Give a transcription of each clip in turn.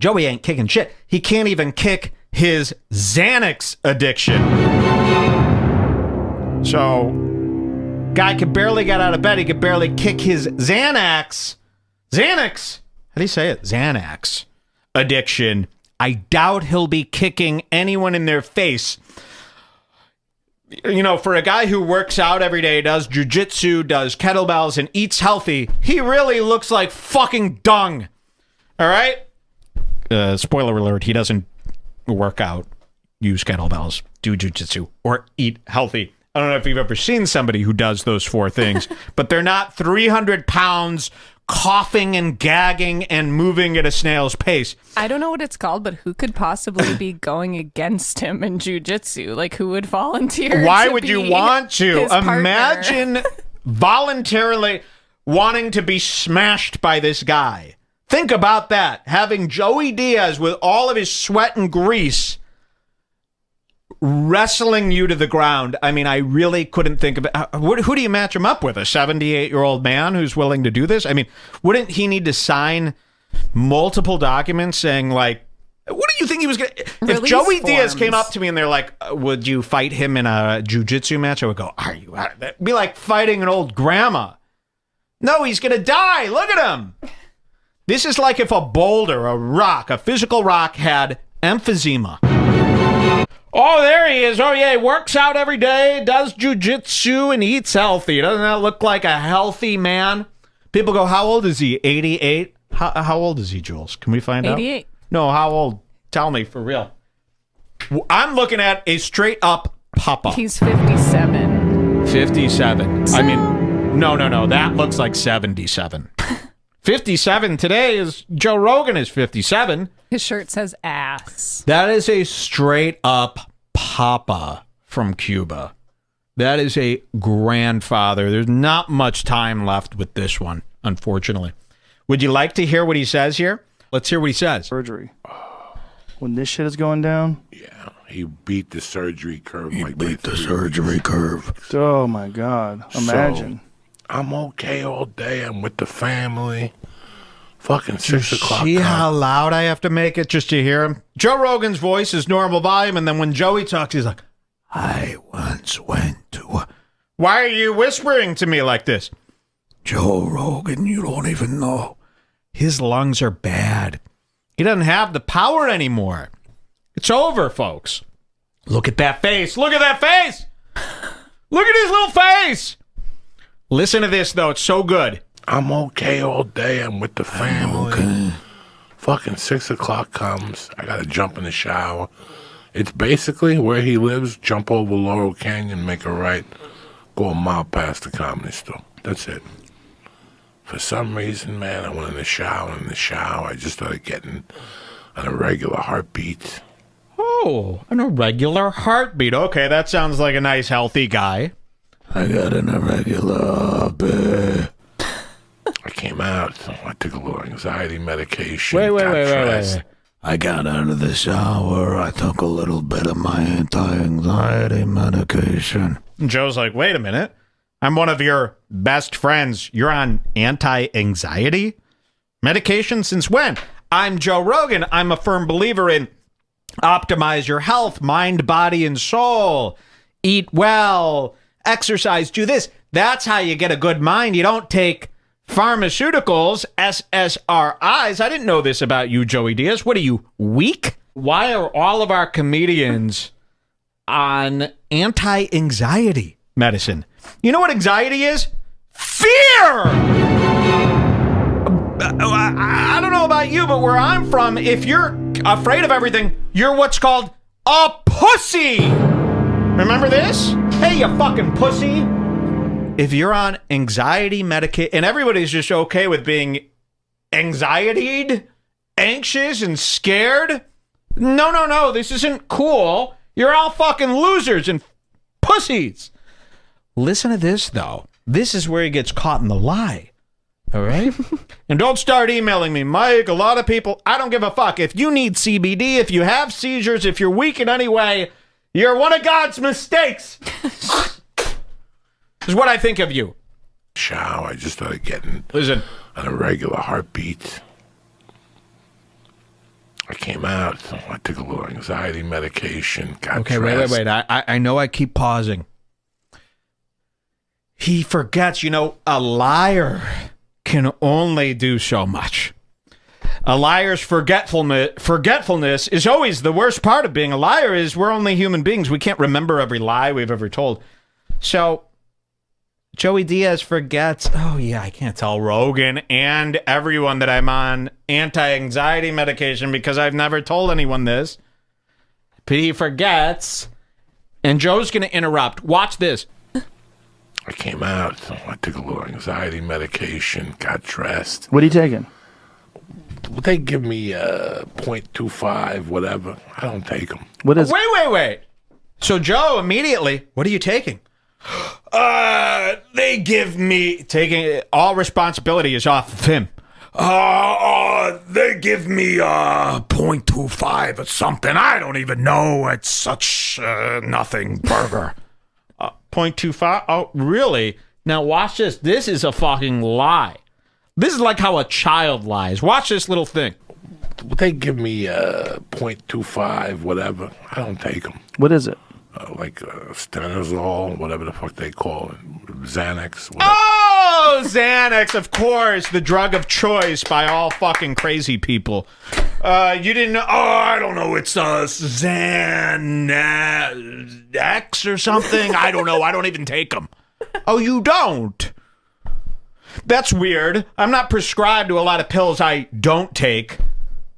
Joey ain't kicking shit. He can't even kick his Xanax addiction. So, guy could barely get out of bed. He could barely kick his Xanax. How do you say it? Xanax addiction. I doubt he'll be kicking anyone in their face. You know, for a guy who works out every day, does jujitsu, does kettlebells, and eats healthy, he really looks like fucking dung. All right? Spoiler alert, he doesn't work out, use kettlebells, do jujitsu, or eat healthy. I don't know if you've ever seen somebody who does those four things, but they're not 300 pounds coughing and gagging and moving at a snail's pace. I don't know what it's called, but who could possibly be going against him in jiu-jitsu? Like, who would volunteer? Why would you want to? Imagine partner? voluntarily wanting to be smashed by this guy. Think about that. Having Joey Diaz with all of his sweat and grease wrestling you to the ground. I mean, I really couldn't think of it. Who do you match him up with? A 78-year-old man who's willing to do this? I mean, wouldn't he need to sign multiple documents saying, like, what do you think he was going to... If Joey Diaz came up to me and they're like, would you fight him in a jiu-jitsu match? I would go, are you... That'd be like fighting an old grandma. No, he's going to die. Look at him. This is like if a boulder, a rock, a physical rock had emphysema. Oh, there he is. Oh, yeah, he works out every day, does jujitsu, and eats healthy. Doesn't that look like a healthy man? People go, how old is he? 88? How old is he, Jules? Can we find 88. out? 88. No, how old? Tell me, for real. I'm looking at a straight-up papa. He's 57. 57. I mean, no. That looks like 77. 57 today is... Joe Rogan is 57. His shirt says ass. That is a straight-up papa from Cuba. That is a grandfather. There's not much time left with this one, unfortunately. Would you like to hear what he says here? Let's hear what he says. Surgery. When this shit is going down? Yeah, he beat the surgery curve. He beat the surgery curve. Oh, my God. Imagine. So, I'm okay all day. I'm with the family. Fucking 6 o'clock. See how loud I have to make it just to hear him? Joe Rogan's voice is normal volume, and then when Joey talks, he's like, I once went to... Why are you whispering to me like this? Joe Rogan, you don't even know. His lungs are bad. He doesn't have the power anymore. It's over, folks. Look at that face. Look at that face. Look at his little face. Listen to this, though. It's so good. I'm okay all day. I'm with the family. Okay. Fucking 6 o'clock comes. I gotta jump in the shower. It's basically where he lives. Jump over Laurel Canyon, make a right, go a mile past the Comedy Store. That's it. For some reason, man, I went in the shower. I just started getting an irregular heartbeat. Oh, an irregular heartbeat. Okay, that sounds like a nice, healthy guy. I got an irregular heartbeat. I came out. I took a little anxiety medication. Wait. I got out of the shower. I took a little bit of my anti-anxiety medication. Joe's like, wait a minute. I'm one of your best friends. You're on anti-anxiety medication since when? I'm Joe Rogan. I'm a firm believer in optimize your health, mind, body, and soul. Eat well, exercise, do this. That's how you get a good mind. You don't take pharmaceuticals, SSRIs. I didn't know this about you, Joey Diaz. What are you, weak? Why are all of our comedians on anti-anxiety medicine? You know what anxiety is? Fear! I don't know about you, but where I'm from, if you're afraid of everything, you're what's called a pussy! Remember this? Hey, you fucking pussy! If you're on anxiety medication, and everybody's just okay with being anxietied, anxious, and scared, no, this isn't cool. You're all fucking losers and pussies. Listen to this, though. This is where he gets caught in the lie. All right? And don't start emailing me, Mike. A lot of people, I don't give a fuck. If you need CBD, if you have seizures, if you're weak in any way, you're one of God's mistakes. Is what I think of you. Shower. I just started getting an irregular heartbeat. I came out. I took a little anxiety medication. Got Okay, dressed. wait. I know I keep pausing. He forgets, a liar can only do so much. A liar's forgetfulness is always the worst part of being a liar is we're only human beings. We can't remember every lie we've ever told. So Joey Diaz forgets, oh yeah, I can't tell Rogan and everyone that I'm on anti-anxiety medication because I've never told anyone this. But he forgets, and Joe's going to interrupt. Watch this. I came out. I took a little anxiety medication. Got dressed. What are you taking? They give me 0.25, whatever. I don't take them. What is? Wait. So Joe immediately, what are you taking? They give me taking all responsibility is off of him. They give me 0.25 or something. I don't even know. It's such nothing burger. 0.25? Oh, really? Now watch this. This is a fucking lie. This is like how a child lies. Watch this little thing. They give me 0.25, whatever. I don't take them. What is it? Stanozol, whatever the fuck they call it. Xanax, whatever. Oh, Xanax, of course. The drug of choice by all fucking crazy people. You didn't know? Oh, I don't know. It's Xanax or something. I don't know. I don't even take them. Oh, you don't? That's weird. I'm not prescribed to a lot of pills I don't take.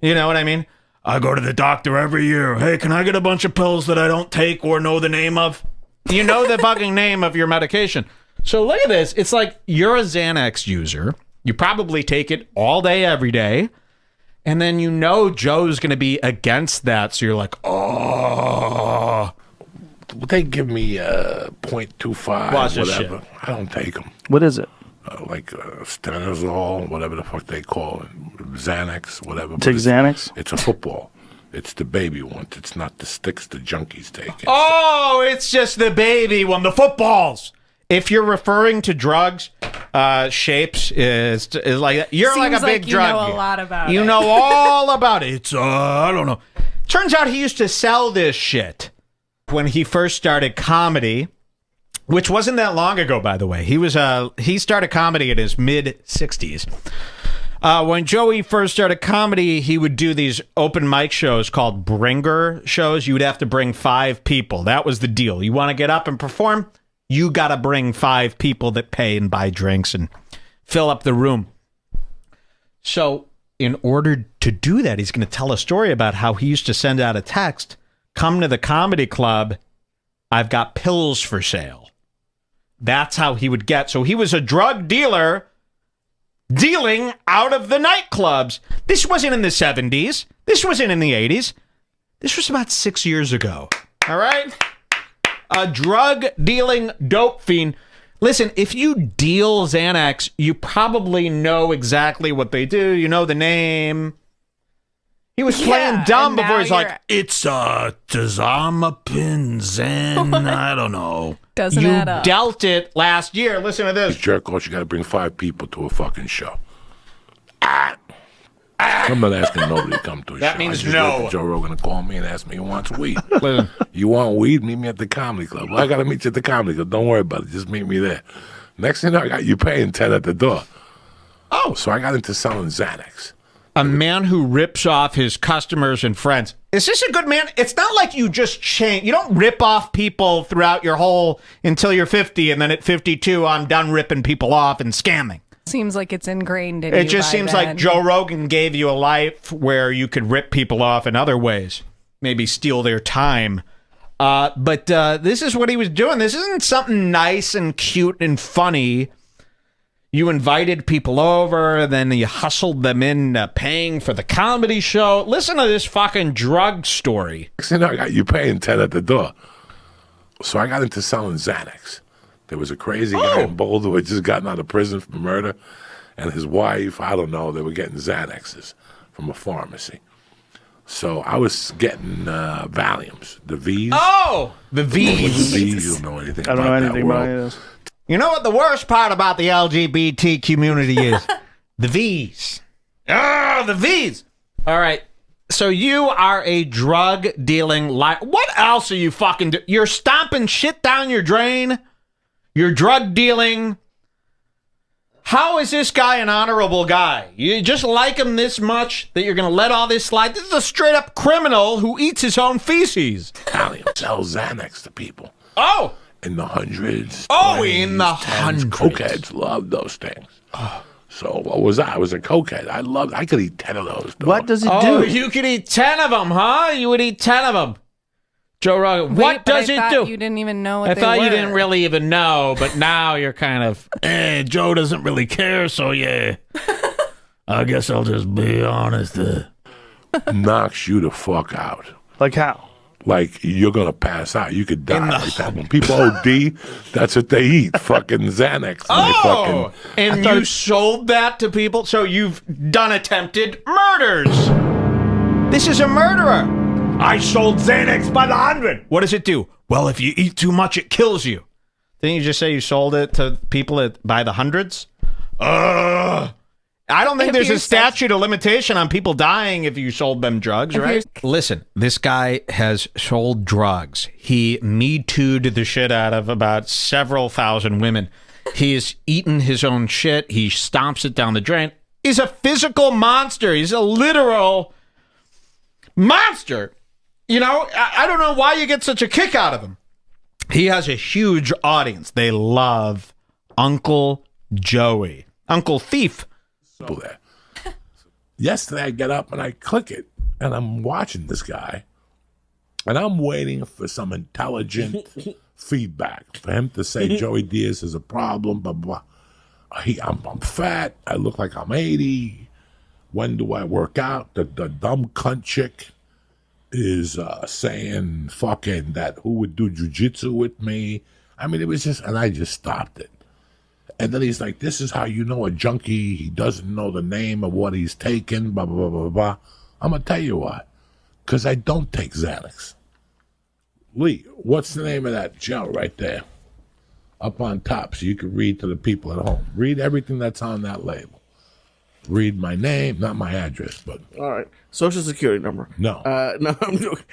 You know what I mean? I go to the doctor every year. Hey, can I get a bunch of pills that I don't take or know the name of? You know the fucking name of your medication. So look at this. It's like you're a Xanax user. You probably take it all day, every day. And then Joe's going to be against that. So you're like, oh. They give me 0.25, Watch this whatever. shit. I don't take them. What is it? Stanozol, whatever the fuck they call it. Xanax, whatever. Take Xanax? It's a football. It's the baby one. It's not the sticks the junkies take. Oh, it's just the baby one, the footballs. If you're referring to drugs, shapes is like that. You're like a big drug. You know a lot about it. You know all about it. It's I don't know. Turns out he used to sell this shit when he first started comedy, which wasn't that long ago, by the way. He started comedy in his mid-60s. When Joey first started comedy, he would do these open mic shows called bringer shows. You would have to bring 5 people. That was the deal. You want to get up and perform? You got to bring 5 people that pay and buy drinks and fill up the room. So in order to do that, he's going to tell a story about how he used to send out a text, come to the comedy club, I've got pills for sale. That's how he would get. So he was a drug dealer dealing out of the nightclubs. This wasn't in the 70s. This wasn't in the 80s. This was about 6 years ago. All right? A drug dealing dope fiend. Listen, if you deal Xanax, you probably know exactly what they do. You know the name. He was playing dumb before he's like, It's Tazamapin Zen. I don't know. Doesn't you add up. dealt it last year. Listen to this. Jerk off, you got to bring 5 people to a fucking show. I'm not asking nobody to come to a That show. means I just no. wait for Joe Rogan to call me and ask me who wants weed. Listen. You want weed? Meet me at the comedy club. Well, I got to meet you at the comedy club. Don't worry about it. Just meet me there. Next thing you know, I got you paying 10 at the door. Oh, so I got into selling Xanax. A man who rips off his customers and friends. Is this a good man? It's not like you just change. You don't rip off people throughout your whole until you're 50, and then at 52, I'm done ripping people off and scamming. Seems like it's ingrained in you. It just by seems then. like Joe Rogan gave you a life where you could rip people off in other ways, maybe steal their time. But this is what he was doing. This isn't something nice and cute and funny. You invited people over, then you hustled them in paying for the comedy show. Listen to this fucking drug story. Next thing you know, I got you paying 10 at the door. So I got into selling Xanax. There was a crazy guy in Boulder who had just gotten out of prison for murder, and his wife, I don't know, they were getting Xanaxes from a pharmacy. So I was getting Valiums, the V's. Oh, the With the V's. V's, you don't know anything I don't know about anything that about world. any of this. You know what the worst part about the LGBT community is? The V's. Ah, the V's. All right. So you are a drug dealing What else are you fucking doing? You're stomping shit down your drain. You're drug dealing. How is this guy an honorable guy? You just like him this much that you're going to let all this slide? This is a straight up criminal who eats his own feces. Italian sells Xanax to people. Oh. In the hundreds. Oh, 20s, in the 10s. hundreds. Cokeheads love those things. So what was I? I was a cokehead. I could eat 10 of those. Dog. What does it Oh, do? you could eat 10 of them, huh? You would eat 10 of them. Joe Rogan, Wait, what but does I it thought do? You didn't even know what I they thought were. you didn't really even know, but now you're kind of... Joe doesn't really care, so yeah. I guess I'll just be honest. Knocks you the fuck out. Like how? Like you're gonna pass out. You could die like that. When people OD, that's what they eat. Fucking Xanax. Oh, and you sold that to people? So you've done attempted murders. This is a murderer. I sold Xanax by the 100. What does it do? Well, if you eat too much, it kills you. Didn't you just say you sold it to people by the hundreds? I don't think If there's a you're statute of limitation on people dying if you sold them drugs, right? Listen, this guy has sold drugs. He Me Too'd the shit out of about several thousand women. He's eaten his own shit. He stomps it down the drain. He's a physical monster. He's a literal monster. You know, I don't know why you get such a kick out of him. He has a huge audience. They love Uncle Joey. Uncle Thief. There. Yesterday I get up and I click it and I'm watching this guy and I'm waiting for some intelligent feedback for him to say Joey Diaz is a problem, blah, blah, blah. I'm fat. I look like I'm 80. When do I work out? The dumb cunt chick is saying fucking that who would do jujitsu with me. I mean, it was just, and I just stopped it. And then he's like, this is how you know a junkie. He doesn't know the name of what he's taken, blah, blah, blah, blah, blah. I'm going to tell you why. Because I don't take Xanax. Lee, what's the name of that gel right there? Up on top so you can read to the people at home. Read everything that's on that label. Read my name, not my address, but... All right. Social security number. No. No, I'm joking.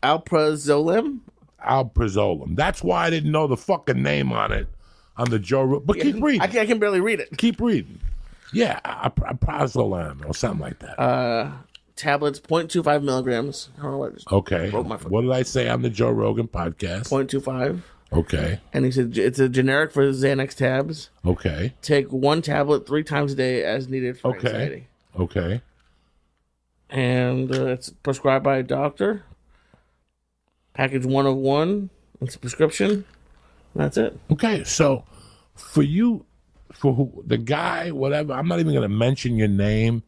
Alprazolam? Alprazolam. That's why I didn't know the fucking name on it. On the Joe, but keep reading. I can barely read it. Keep reading. Yeah, prazolam or something like that. Tablets, 0.25 milligrams. I don't know what. Okay. Broke my foot. What did I say on the Joe Rogan podcast? 0.25. Okay. And he said it's a generic for Xanax tabs. Okay. Take one tablet 3 times a day as needed for Okay. anxiety. Okay. And it's prescribed by a doctor. Package 1 of 1. It's a prescription. That's it. Okay. So for you, for who, the guy, whatever, I'm not even going to mention your name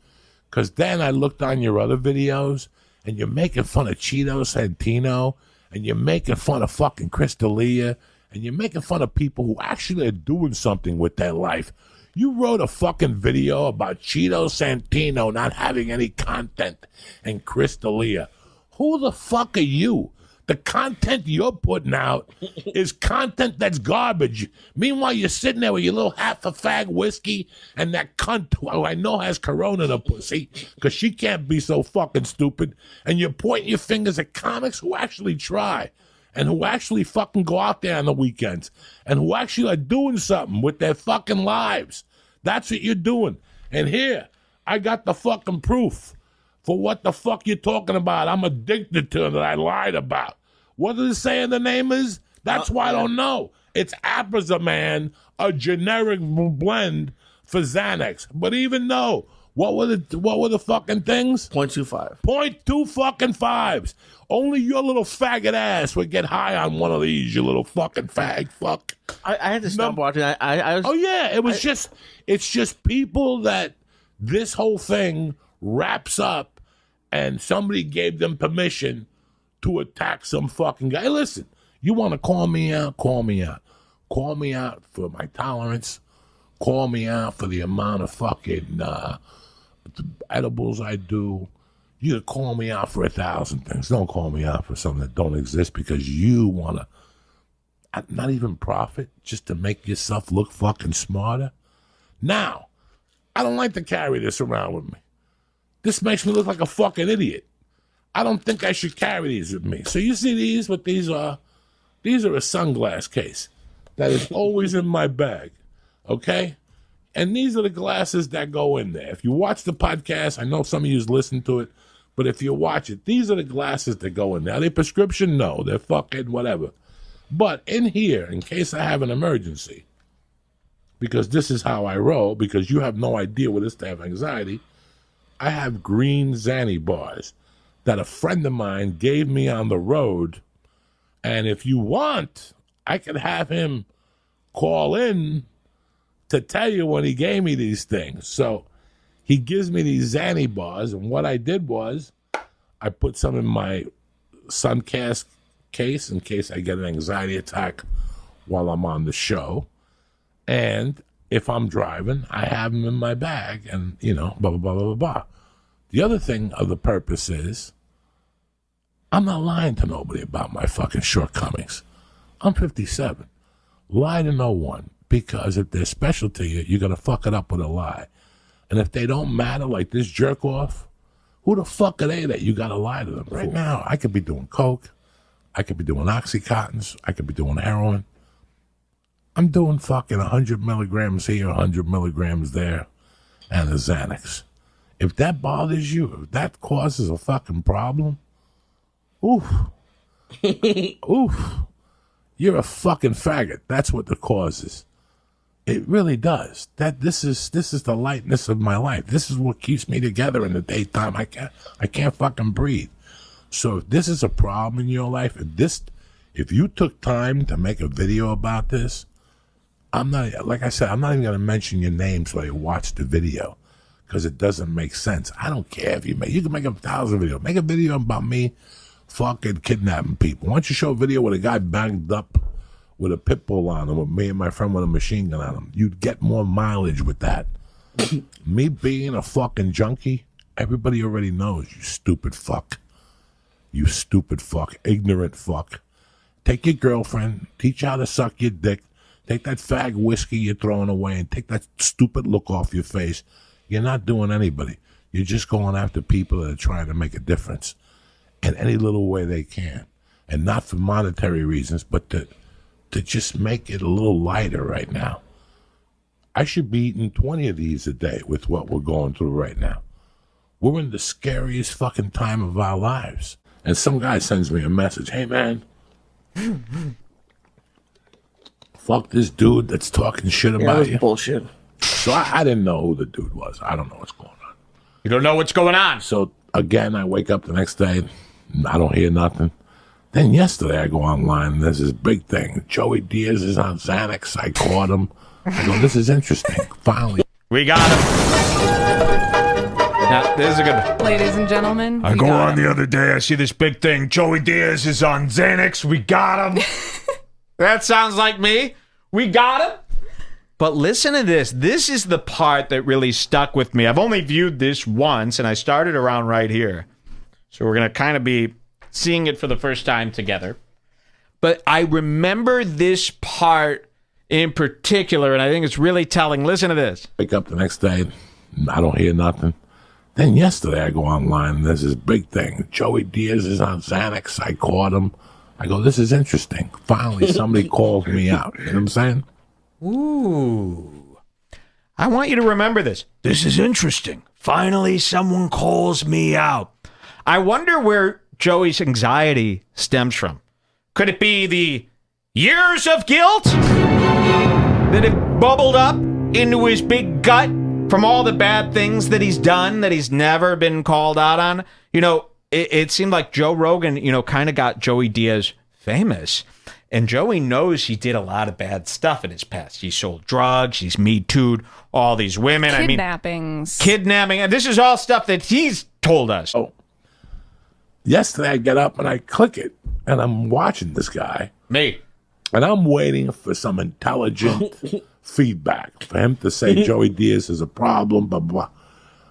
because then I looked on your other videos and you're making fun of Cheeto Santino and you're making fun of fucking Crystalia and you're making fun of people who actually are doing something with their life. You wrote a fucking video about Cheeto Santino not having any content and Crystalia. Who the fuck are you? The content you're putting out is content that's garbage. Meanwhile, you're sitting there with your little half a fag whiskey and that cunt who I know has corona in the pussy because she can't be so fucking stupid. And you're pointing your fingers at comics who actually try and who actually fucking go out there on the weekends and who actually are doing something with their fucking lives. That's what you're doing. And here, I got the fucking proof for what the fuck you're talking about. I'm addicted to that I lied about. What does it say the name is? That's why I don't know. It's Aprazolam, a generic blend for Xanax. But even though, what were the fucking things? 0.25. 0.2 fucking fives. Only your little faggot ass would get high on one of these, you little fucking fag fuck. I had to stop watching. I was, Oh yeah, it's just people that this whole thing wraps up and somebody gave them permission to attack some fucking guy. Hey, listen, you want to call me out? Call me out. Call me out for my tolerance. Call me out for the amount of fucking edibles I do. You can call me out for 1,000 things. Don't call me out for something that don't exist because you want to not even profit just to make yourself look fucking smarter. Now, I don't like to carry this around with me. This makes me look like a fucking idiot. I don't think I should carry these with me. So you see these, what these are? These are a sunglass case that is always in my bag, okay? And these are the glasses that go in there. If you watch the podcast, I know some of you listen to it, but if you watch it, these are the glasses that go in there. Are they prescription? No, they're fucking whatever. But in here, in case I have an emergency, because this is how I roll, because you have no idea what it is to have anxiety, I have green Xanny bars that a friend of mine gave me on the road. And if you want, I can have him call in to tell you when he gave me these things. So he gives me these Xanny bars, and what I did was I put some in my Suncast case in case I get an anxiety attack while I'm on the show. And if I'm driving, I have them in my bag, and, you know, blah, blah, blah, blah, blah. The other thing of the purpose is I'm not lying to nobody about my fucking shortcomings. I'm 57. Lie to no one, because if they're special to you, you're going to fuck it up with a lie. And if they don't matter, like this jerk off, who the fuck are they that you got to lie to them? Right now, I could be doing coke. I could be doing Oxycontins. I could be doing heroin. I'm doing fucking 100 milligrams here, 100 milligrams there, and a Xanax. If that bothers you, if that causes a fucking problem, oof, oof, you're a fucking faggot. That's what the cause is. It really does. This is the lightness of my life. This is what keeps me together in the daytime. I can't fucking breathe. So if this is a problem in your life, if you took time to make a video about this, I'm not, like I said, I'm not even going to mention your names while you watch the video, because it doesn't make sense. I don't care if you can make 1,000 videos. Make a video about me fucking kidnapping people. Why don't you show a video with a guy banged up with a pit bull on him, with me and my friend with a machine gun on him? You'd get more mileage with that. Me being a fucking junkie, everybody already knows, you stupid fuck. You stupid fuck, ignorant fuck. Take your girlfriend, teach her how to suck your dick, take that fag whiskey you're throwing away, and take that stupid look off your face. You're not doing anybody. You're just going after people that are trying to make a difference in any little way they can. And not for monetary reasons, but to just make it a little lighter right now. I should be eating 20 of these a day with what we're going through right now. We're in the scariest fucking time of our lives. And some guy sends me a message, hey man, fuck this dude that's talking shit about you. Bullshit. So I didn't know who the dude was. I don't know what's going on. You don't know what's going on. So again, I wake up the next day, I don't hear nothing. Then yesterday I go online and there's this big thing. Joey Diaz is on Xanax. I caught him. I go, this is interesting. Finally. We got him. Now, this is a good one. Ladies and gentlemen, I we go got on him. the other day, I see this big thing. Joey Diaz is on Xanax. We got him. That sounds like me. We got him. But listen to this. This is the part that really stuck with me. I've only viewed this once, and I started around right here. So we're going to kind of be seeing it for the first time together. But I remember this part in particular, and I think it's really telling. Listen to this. Wake up the next day, I don't hear nothing. Then yesterday I go online and there's this big thing. Joey Diaz is on Xanax. I caught him. I go, this is interesting. Finally, somebody called me out. You know what I'm saying? Ooh. I want you to remember this. This is interesting. Finally, someone calls me out. I wonder where Joey's anxiety stems from. Could it be the years of guilt that have bubbled up into his big gut from all the bad things that he's done that he's never been called out on? You know, it seemed like Joe Rogan, you know, kind of got Joey Diaz famous. And Joey knows he did a lot of bad stuff in his past. He sold drugs. He's Me Too'd all these women. Kidnappings. Kidnapping. And this is all stuff that he's told us. Oh. Yesterday I get up and I click it and I'm watching this guy. Me. And I'm waiting for some intelligent feedback for him to say Joey Diaz is a problem, blah, blah,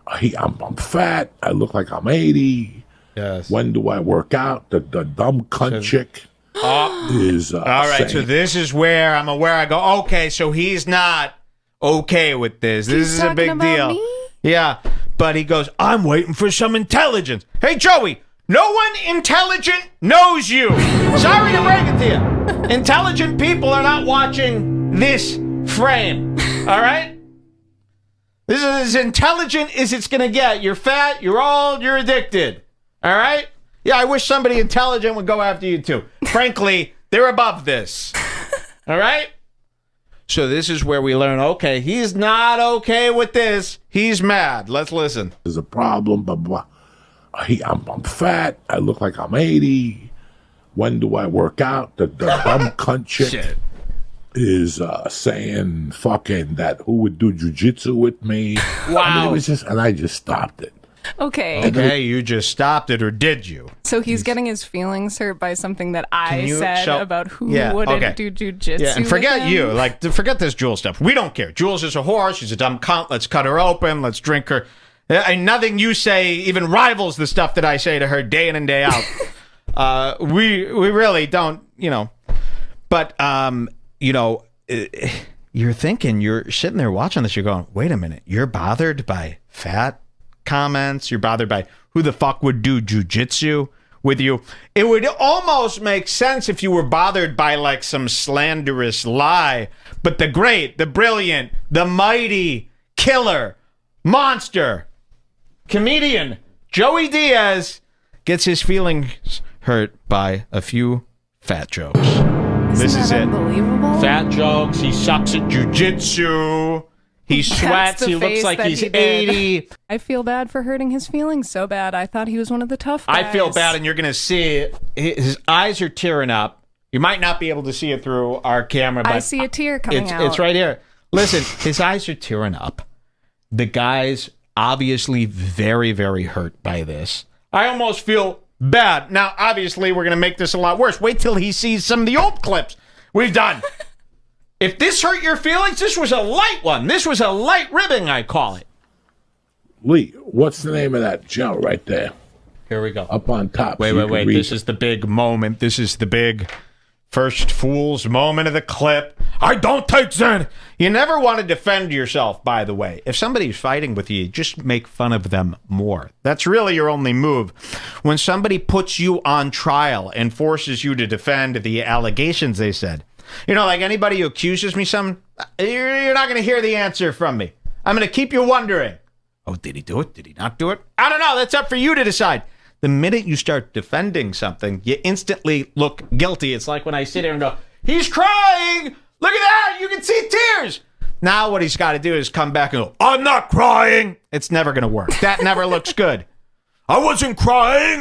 blah. I'm fat. I look like I'm 80. Yes. When do I work out? The dumb cunt chick is all right, saying, so this is where I'm aware. I go, okay, so he's not okay with this. This He's is a big talking about deal. me? Yeah, But he goes, I'm waiting for some intelligence. Hey, Joey, no one intelligent knows you. Sorry to break it to you. Intelligent people are not watching this frame. All right? This is as intelligent as it's going to get. You're fat, you're old, you're addicted. All right? Yeah, I wish somebody intelligent would go after you too. Frankly, they're above this. All right? So this is where we learn, okay, he's not okay with this. He's mad. Let's listen. There's a problem, blah, blah, blah. I'm fat. I look like I'm 80. When do I work out? The dumb cunt chick is saying fucking that who would do jujitsu with me. Wow. I mean, it was just, and I just stopped it. Okay. Okay, you just stopped it, or did you? So he's getting his feelings hurt by something that I said about who wouldn't do jujitsu. Yeah, and with forget him. you. Like, forget this Jules stuff. We don't care. Jules is a whore. She's a dumb cunt. Let's cut her open. Let's drink her. And nothing you say even rivals the stuff that I say to her day in and day out. We really don't, you know. But, you know, you're thinking, you're sitting there watching this. You're going, wait a minute. You're bothered by fat comments? You're bothered by who the fuck would do jujitsu with you? It would almost make sense if you were bothered by like some slanderous lie. But the great, the brilliant, the mighty, killer, monster, comedian Joey Diaz gets his feelings hurt by a few fat jokes. This is it. Unbelievable. Fat jokes. He sucks at jujitsu. He sweats. He looks like he's 80. I feel bad for hurting his feelings so bad. I thought he was one of the tough guys. I feel bad, and you're going to see his eyes are tearing up. You might not be able to see it through our camera, but I see a tear coming out. It's right here. Listen, his eyes are tearing up. The guy's obviously very, very hurt by this. I almost feel bad. Now, obviously, we're going to make this a lot worse. Wait till he sees some of the old clips we've done. If this hurt your feelings, this was a light one. This was a light ribbing, I call it. Lee, what's the name of that gel right there? Here we go. Up on top. Wait. This is the big moment. This is the big first fool's moment of the clip. I don't take Zen. You never want to defend yourself, by the way. If somebody's fighting with you, just make fun of them more. That's really your only move. When somebody puts you on trial and forces you to defend the allegations they said, you know, like anybody who accuses me something, you're not going to hear the answer from me. I'm going to keep you wondering. Oh, did he do it? Did he not do it? I don't know. That's up for you to decide. The minute you start defending something, you instantly look guilty. It's like when I sit here and go, he's crying. Look at that. You can see tears. Now what he's got to do is come back and go, I'm not crying. It's never going to work. That never looks good. I wasn't crying.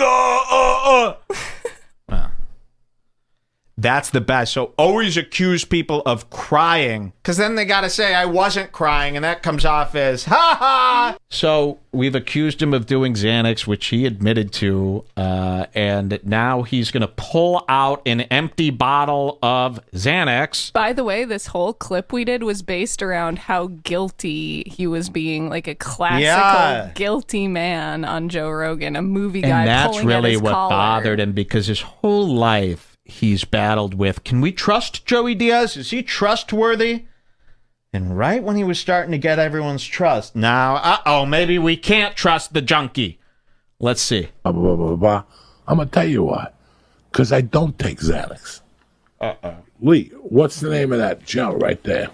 That's the best. So always accuse people of crying, because then they got to say I wasn't crying, and that comes off as ha ha. So we've accused him of doing Xanax, which he admitted to, and now he's going to pull out an empty bottle of Xanax. By the way, this whole clip we did was based around how guilty he was being, like a classical guilty man on Joe Rogan, a movie guy. And that's pulling really at his what collar. bothered him, because his whole life he's battled with, can we trust Joey Diaz? Is he trustworthy? And right when he was starting to get everyone's trust, now, maybe we can't trust the junkie. Let's see. Blah, blah, blah, blah. I'm going to tell you why. Because I don't take Xanax. Lee, what's the name of that gel right there?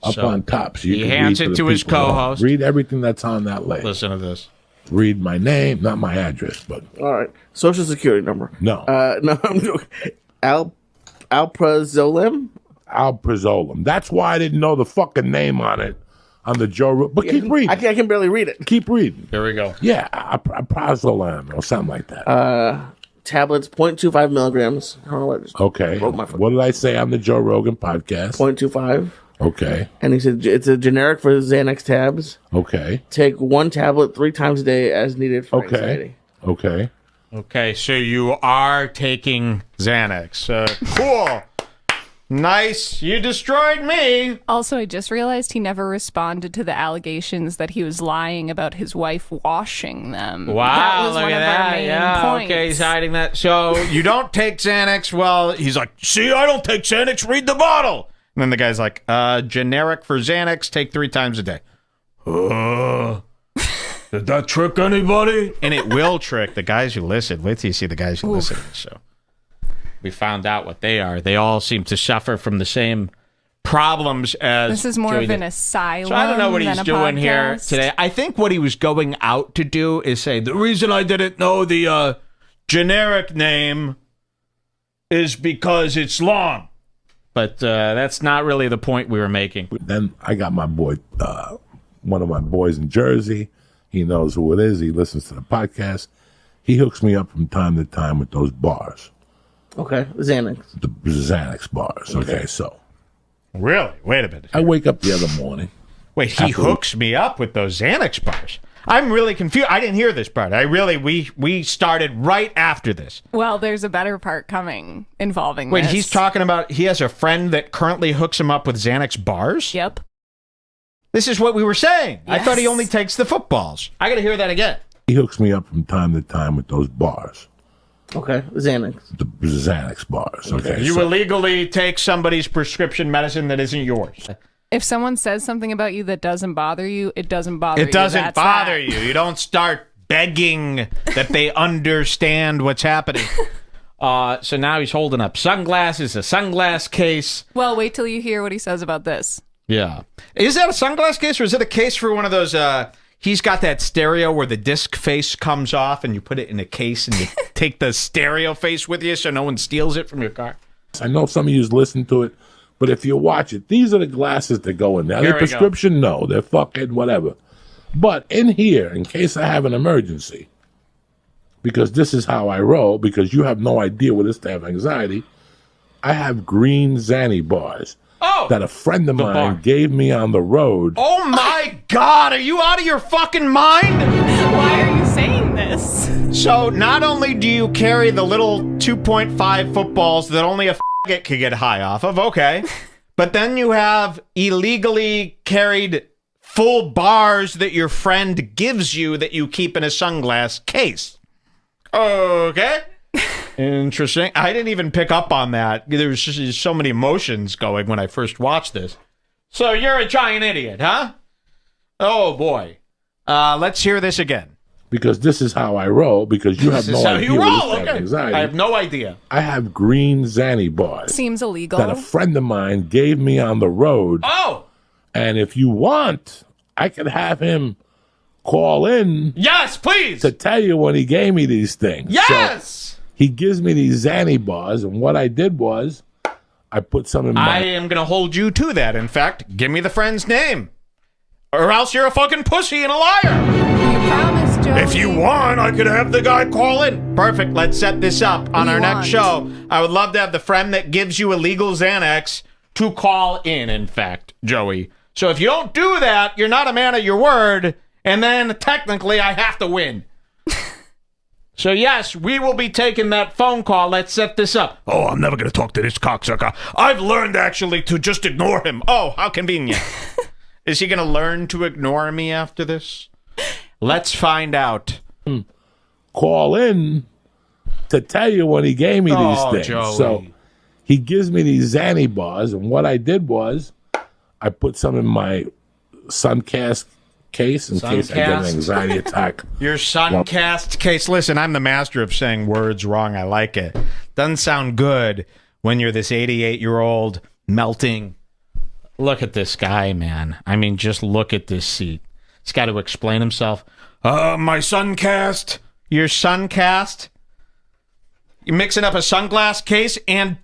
Up on top. So he hands it to his co-host. Read everything that's on that label. Listen to this. Read my name, not my address, but All right. Social security number. no. No, I'm joking. Alprazolam? Alprazolam. That's why I didn't know the fucking name on it on the Joe. But keep reading. I can barely read it. Keep reading. Here we go. Yeah, Alprazolam or something like that. Tablets, 0.25 milligrams. I don't know what. Okay. Broke my foot. What did I say on the Joe Rogan podcast? 0.25. Okay. And he said it's a generic for Xanax tabs. Okay. Take one tablet 3 times a day as needed for Okay. anxiety. Okay. Okay, so you are taking Xanax. Cool. Nice. You destroyed me. Also, I just realized he never responded to the allegations that he was lying about his wife washing them. Wow, that was look one at of our that. main Yeah, points. okay, he's hiding that. So you don't take Xanax? Well, he's like, see, I don't take Xanax. Read the bottle. And then the guy's like, generic for Xanax, take 3 times a day. Did that trick anybody? And it will trick the guys who listen. Wait till you see the guys who listen to the show. We found out what they are. They all seem to suffer from the same problems as This is more Joey of an did. asylum. So I don't know what he's than a doing here podcast. today. I think what he was going out to do is say, the reason I didn't know the generic name is because it's long. But that's not really the point we were making. Then I got my boy, one of my boys in Jersey. He knows who it is. He listens to the podcast. He hooks me up from time to time with those bars, Okay, Xanax. the Xanax bars. Okay, so Really? Wait a minute. I wake up the other morning. Wait, he hooks me up with those Xanax bars. I'm really confused. I didn't hear this part. We started right after this. Well, there's a better part coming involving Wait, this. he's talking about he has a friend that currently hooks him up with Xanax bars? Yep. This is what we were saying. I thought he Yes. only takes the footballs. I got to hear that again. He hooks me up from time to time with those bars, Okay, Xanax. the Xanax bars. Okay, You so illegally take somebody's prescription medicine that isn't yours. If someone says something about you that doesn't bother you, it doesn't bother you. It doesn't That's bother that. you. You don't start begging that they understand what's happening. So now he's holding up sunglasses, a sunglass case. Well, wait till you hear what he says about this. Yeah. Is that a sunglass case or is it a case for one of those, he's got that stereo where the disc face comes off and you put it in a case and you take the stereo face with you so no one steals it from your car? I know some of you listen to it, but if you watch it, these are the glasses that go in there. Here The we prescription, no, they're fucking whatever. But in here, in case I have an emergency, because this is how I roll, because you have no idea what it is to have anxiety, I have green Xanny bars that a friend of mine bar. gave me on the road. Oh my God, are you out of your fucking mind? Why are you saying this? So not only do you carry the little 2.5 footballs that only a could get high off of, okay, but then you have illegally carried full bars that your friend gives you that you keep in a sunglass case. Okay. Interesting. I didn't even pick up on that. There's just so many emotions going when I first watched this. So you're a giant idiot, huh? Oh boy. Let's hear this again. Because this is how I roll, because you have This is no how idea you what it is roll. to have Okay. anxiety. I have no idea. I have green Xanny bars Seems illegal. that a friend of mine gave me on the road. Oh, And if you want, I could have him call in yes, please. to tell you when he gave me these things. Yes. So he gives me these Xanny bars, and what I did was I put some in I my... am going to hold you to that. In fact, give me the friend's name. Or else you're a fucking pussy and a liar. You promised, Joey. If you want, I could have the guy call in. Perfect. Let's set this up on We our next want. show. I would love to have the friend that gives you illegal Xanax to call in fact, Joey. So if you don't do that, you're not a man of your word, and then technically I have to win. So yes, we will be taking that phone call. Let's set this up. Oh, I'm never going to talk to this cocksucker. I've learned actually to just ignore him. Oh, how convenient. Is he going to learn to ignore me after this? Let's find out. Call in to tell you when he gave me these things. Joey. So he gives me these Xanny bars, and what I did was I put some in my Suncast case in case I get an Suncast? anxiety attack. Your Suncast case. Listen, I'm the master of saying words wrong. I like it. Doesn't sound good when you're this 88-year-old melting. Look at this guy, man. I mean, just look at this seat. He's got to explain himself. My Suncast. Your Suncast? You're mixing up a sunglass case and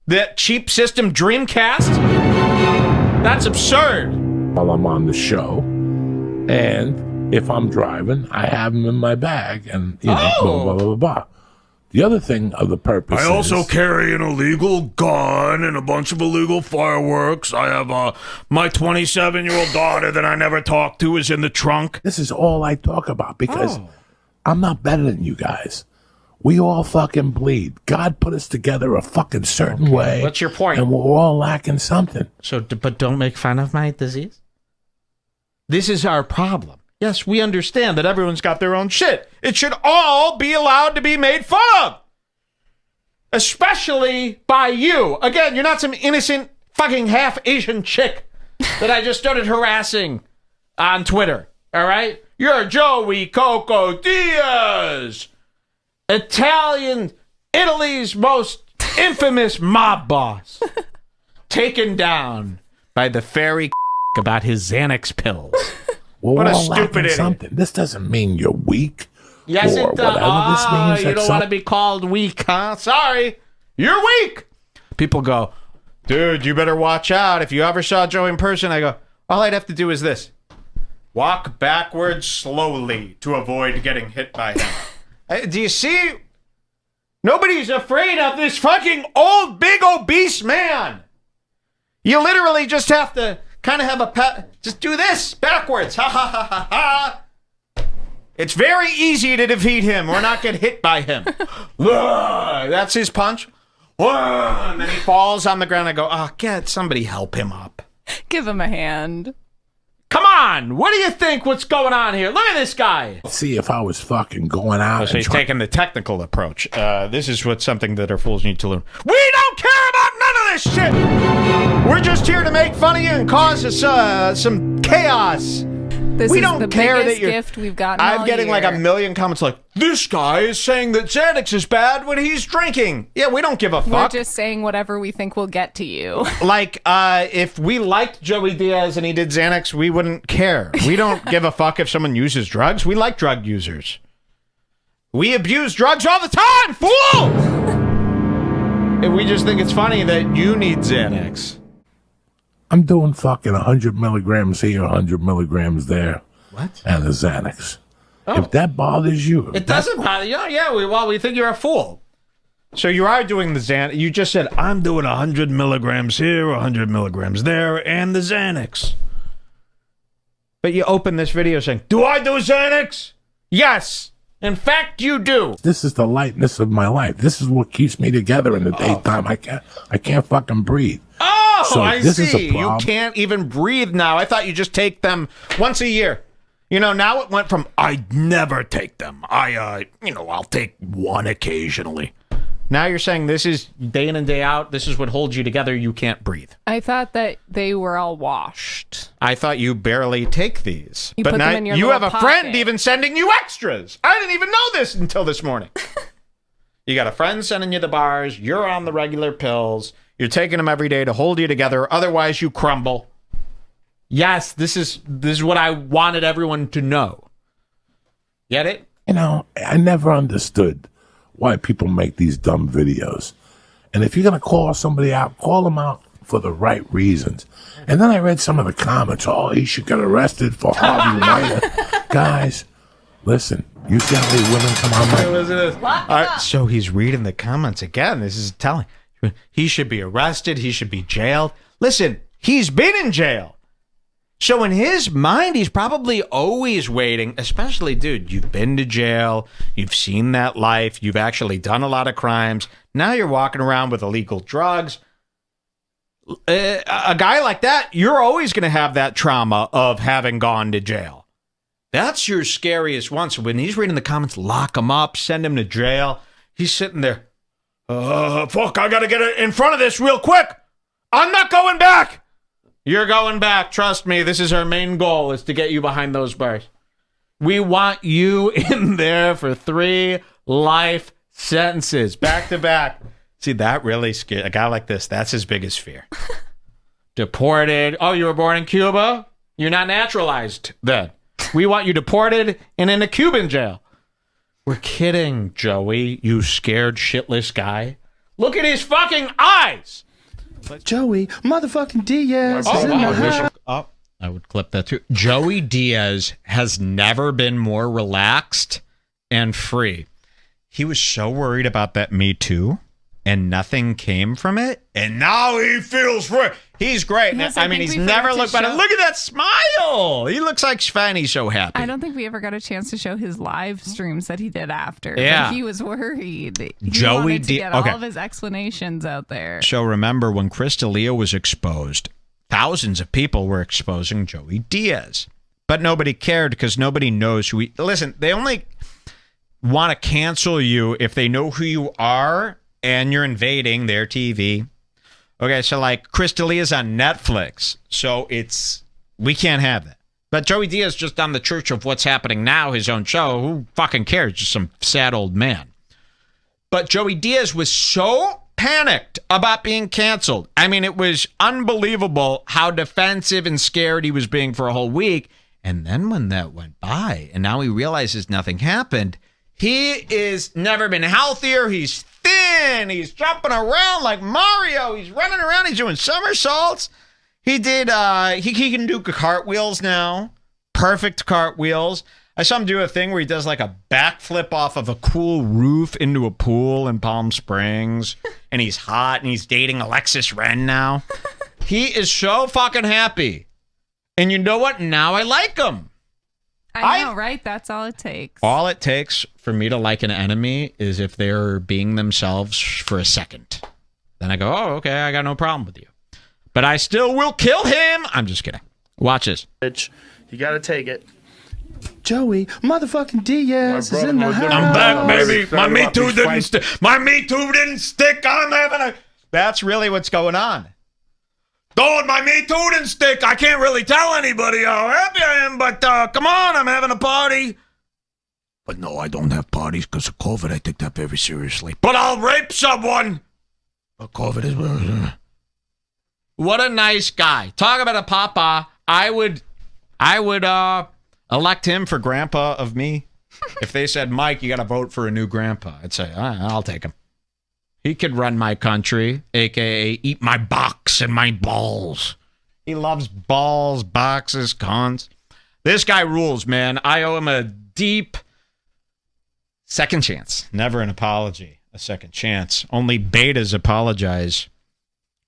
that cheap system Dreamcast? That's absurd. While I'm on the show, and if I'm driving, I have them in my bag, and you know, blah, blah, blah, blah, blah. The other thing of the purpose I also is, carry an illegal gun and a bunch of illegal fireworks. I have my 27-year-old daughter that I never talked to is in the trunk. this is all I talk about because I'm not better than you guys. We all fucking bleed. God put us together a fucking certain way. What's your point? And we're all lacking something. So, but don't make fun of my disease. This is our problem. Yes, we understand that everyone's got their own shit. It should all be allowed to be made fun of. Especially by you. Again, you're not some innocent fucking half Asian chick that I just started harassing on Twitter. All right? You're Joey Coco Diaz, Italy's most infamous mob boss, taken down by the fairy about his Xanax pills. Well, What a we're all stupid lacking idiot. something. This doesn't mean you're weak. Yes, or it does. whatever this means. You don't want to be called weak, huh? Sorry. You're weak. People go, dude, you better watch out. If you ever saw Joe in person, I go, all I'd have to do is this. Walk backwards slowly to avoid getting hit by him. Do you see? Nobody's afraid of this fucking old, big, obese man. You literally just have to kind of have a pet. Just do this backwards. Ha ha ha ha ha. It's very easy to defeat him or not get hit by him. That's his punch. And then he falls on the ground. I go, get somebody help him up. Give him a hand. Come on. What do you think? What's going on here? Look at this guy. See, if I was fucking going out So and he's taking the technical approach. This is something that our fools need to learn. We don't care about none of this shit. We're just here to make fun of you and cause us some chaos. This We is don't the care biggest that you're. gift we've gotten I'm all getting year. like a million comments like, this guy is saying that Xanax is bad when he's drinking. Yeah, we don't give a We're fuck. just saying whatever we think will get to you. Like, if we liked Joey Diaz and he did Xanax, we wouldn't care. We don't give a fuck if someone uses drugs. We like drug users. We abuse drugs all the time, fool! And we just think it's funny that you need Xanax. I'm doing fucking 100 milligrams here, 100 milligrams there. What? And the Xanax. If that bothers you. It doesn't bother you. Yeah, we think you're a fool. So you are doing the Xanax. You just said, I'm doing 100 milligrams here, 100 milligrams there, and the Xanax. But you open this video saying, do I do Xanax? Yes. In fact, you do. This is the lightness of my life. This is what keeps me together in the daytime. I can't fucking breathe. Oh, So I this is a see. You problem. can't even breathe now. I thought you just take them once a year. You know, now it went from, I never take them. I'll take one occasionally. Now you're saying this is day in and day out. This is what holds you together. You can't breathe. I thought that they were all washed. I thought you barely take these. You but put now them in your you have little a friend pocket. even sending you extras. I didn't even know this until this morning. You got a friend sending you the bars. You're on the regular pills. You're taking them every day to hold you together. Otherwise, you crumble. Yes, this is what I wanted everyone to know. Get it? You know, I never understood why people make these dumb videos. And if you're going to call somebody out, call them out for the right reasons. And then I read some of the comments. Oh, he should get arrested for Harvey Weinstein. Guys, listen, you see how many women come on my... Listen to this. All right, so he's reading the comments again. This is telling. He should be arrested. He should be jailed. Listen, he's been in jail. So in his mind, he's probably always waiting, especially, dude, you've been to jail. You've seen that life. You've actually done a lot of crimes. Now you're walking around with illegal drugs. A guy like that, you're always going to have that trauma of having gone to jail. That's your scariest one. So when he's reading the comments, lock him up, send him to jail. He's sitting there. Fuck, I got to get in front of this real quick. I'm not going back. You're going back. Trust me. This is our main goal, is to get you behind those bars. We want you in there for 3 life sentences, back to back. See, that really scared a guy like this. That's his biggest fear. Deported. Oh, you were born in Cuba? You're not naturalized then. We want you deported and in a Cuban jail. We're kidding, Joey, you scared shitless guy. Look at his fucking eyes. Joey, motherfucking Diaz is in the house. I would clip that too. Joey Diaz has never been more relaxed and free. He was so worried about that Me Too, and nothing came from it. And now he feels free. He's great. Yes, I I mean, think he's we never forgot to looked better. show- Look at that smile. He looks like Sven. He's so happy. I don't think we ever got a chance to show his live streams that he did after. Yeah. But he was worried. He Joey wanted to get okay. all of his explanations out there. So remember when Chris D'Elia was exposed, thousands of people were exposing Joey Diaz. But nobody cared because nobody knows who he... Listen, they only want to cancel you if they know who you are and you're invading their TV. Okay, so like Chris D'Elia's on Netflix, so we can't have that. But Joey Diaz just on the Church of What's Happening Now, his own show. Who fucking cares? Just some sad old man. But Joey Diaz was so panicked about being canceled. I mean, it was unbelievable how defensive and scared he was being for a whole week. And then when that went by, and now he realizes nothing happened, he is never been healthier. He's thin. He's jumping around like Mario. He's running around. He's doing somersaults. He did, he can do cartwheels now. Perfect cartwheels. I saw him do a thing where he does like a backflip off of a cool roof into a pool in Palm Springs. And he's hot and he's dating Alexis Wren now. He is so fucking happy. And you know what? Now I like him. I know, right? That's all it takes. All it takes for me to like an enemy is if they're being themselves for a second. Then I go, oh, okay, I got no problem with you. But I still will kill him. I'm just kidding. Watch this. You gotta take it. Joey, motherfucking Diaz is in the house. I'm back, baby. My Me Too didn't stick. My Me Too didn't stick. I'm having a... That's really what's going on. Don't, my Me Too didn't stick. I can't really tell anybody how happy I am, but come on, I'm having a party. But no, I don't have parties because of COVID. I take that very seriously. But I'll rape someone. But COVID is... What a nice guy. Talk about a papa. I would elect him for grandpa of me. If they said, Mike, you got to vote for a new grandpa, I'd say, all right, I'll take him. He could run my country, a.k.a. eat my box and my balls. He loves balls, boxes, cons. This guy rules, man. I owe him a deep second chance. Never an apology, a second chance. Only betas apologize.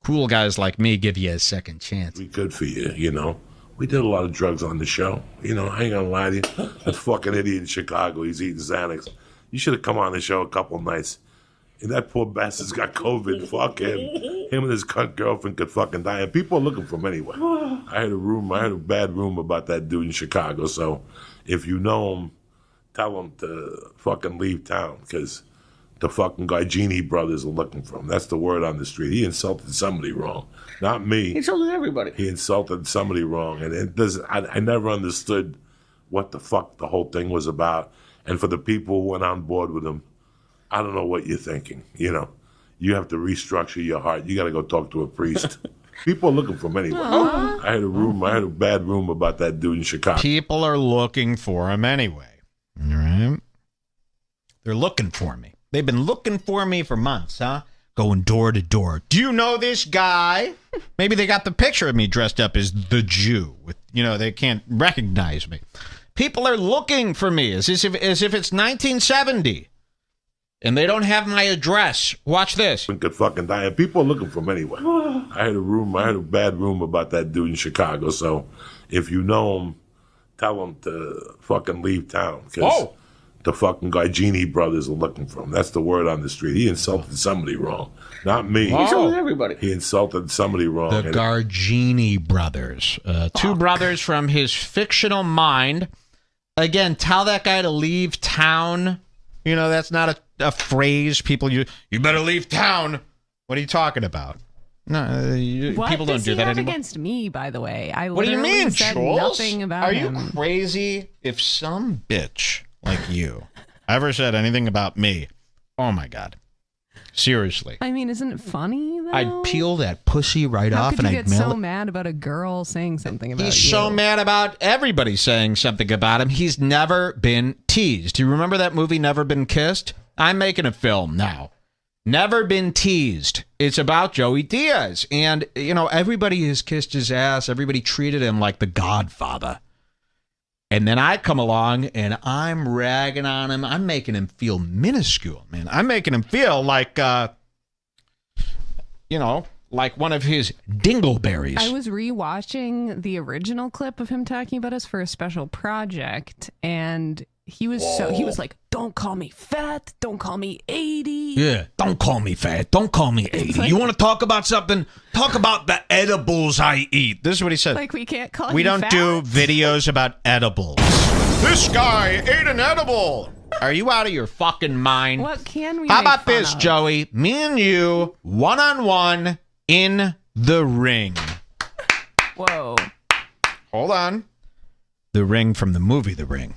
Cool guys like me give you a second chance. We good for you, you know. We did a lot of drugs on the show. You know, I ain't gonna lie to you. That fucking idiot in Chicago, he's eating Xanax. You should have come on the show a couple nights. And that poor bastard's got COVID. Fuck him. Him and his cunt girlfriend could fucking die. And people are looking for him anyway. I had a bad rumor about that dude in Chicago. So if you know him, tell him to fucking leave town. Because the fucking Gugini brothers are looking for him. That's the word on the street. He insulted somebody wrong. Not me. He insulted everybody. He insulted somebody wrong. And it doesn't, I never understood what the fuck the whole thing was about. And for the people who went on board with him, I don't know what you're thinking. You know, you have to restructure your heart. You got to go talk to a priest. People are looking for him anyway. I had a bad rumor about that dude in Chicago. People are looking for him anyway. All right? They're looking for me. They've been looking for me for months, huh? Going door to door. Do you know this guy? Maybe they got the picture of me dressed up as the Jew. With, you know, they can't recognize me. People are looking for me as if it's 1970. And they don't have my address. Watch this. Could fucking die. And people are looking for him anyway. I had a bad rumor about that dude in Chicago. So if you know him, tell him to fucking leave town. Because the fucking Gugini brothers are looking for him. That's the word on the street. He insulted somebody wrong. Not me. He insulted everybody. He insulted somebody wrong. The Gugini brothers. Two brothers from his fictional mind. Again, tell that guy to leave town. You know, that's not a phrase people use. You better leave town. What are you talking about? No, people don't do that anymore. What does he have against me, by the way? What do you mean, said Jules? nothing about Are him. you crazy? If some bitch like you ever said anything about me, oh my God. Seriously. I mean, isn't it funny, though? I'd peel that pussy right How off could and you I'd get mail so it. mad about a girl saying something about you? He's so mad about everybody saying something about him. He's never been teased. Do you remember that movie, Never Been Kissed? I'm making a film now. Never Been Teased. It's about Joey Diaz. And, you know, everybody has kissed his ass. Everybody treated him like the Godfather. And then I come along and I'm ragging on him. I'm making him feel minuscule, man. I'm making him feel like, you know, like one of his dingleberries. I was rewatching the original clip of him talking about us for a special project, and he was like, don't call me fat, don't call me 80. Yeah, don't call me fat, don't call me 80. Like, you want to talk about something? Talk about the edibles I eat. This is what he said. Like, we can't call We you don't fat? do videos about edibles. This guy ate an edible. Are you out of your fucking mind? What can we How make about fun this, of? Joey? Me and you, one-on-one in the ring. Whoa. Hold on. the ring from the movie The Ring.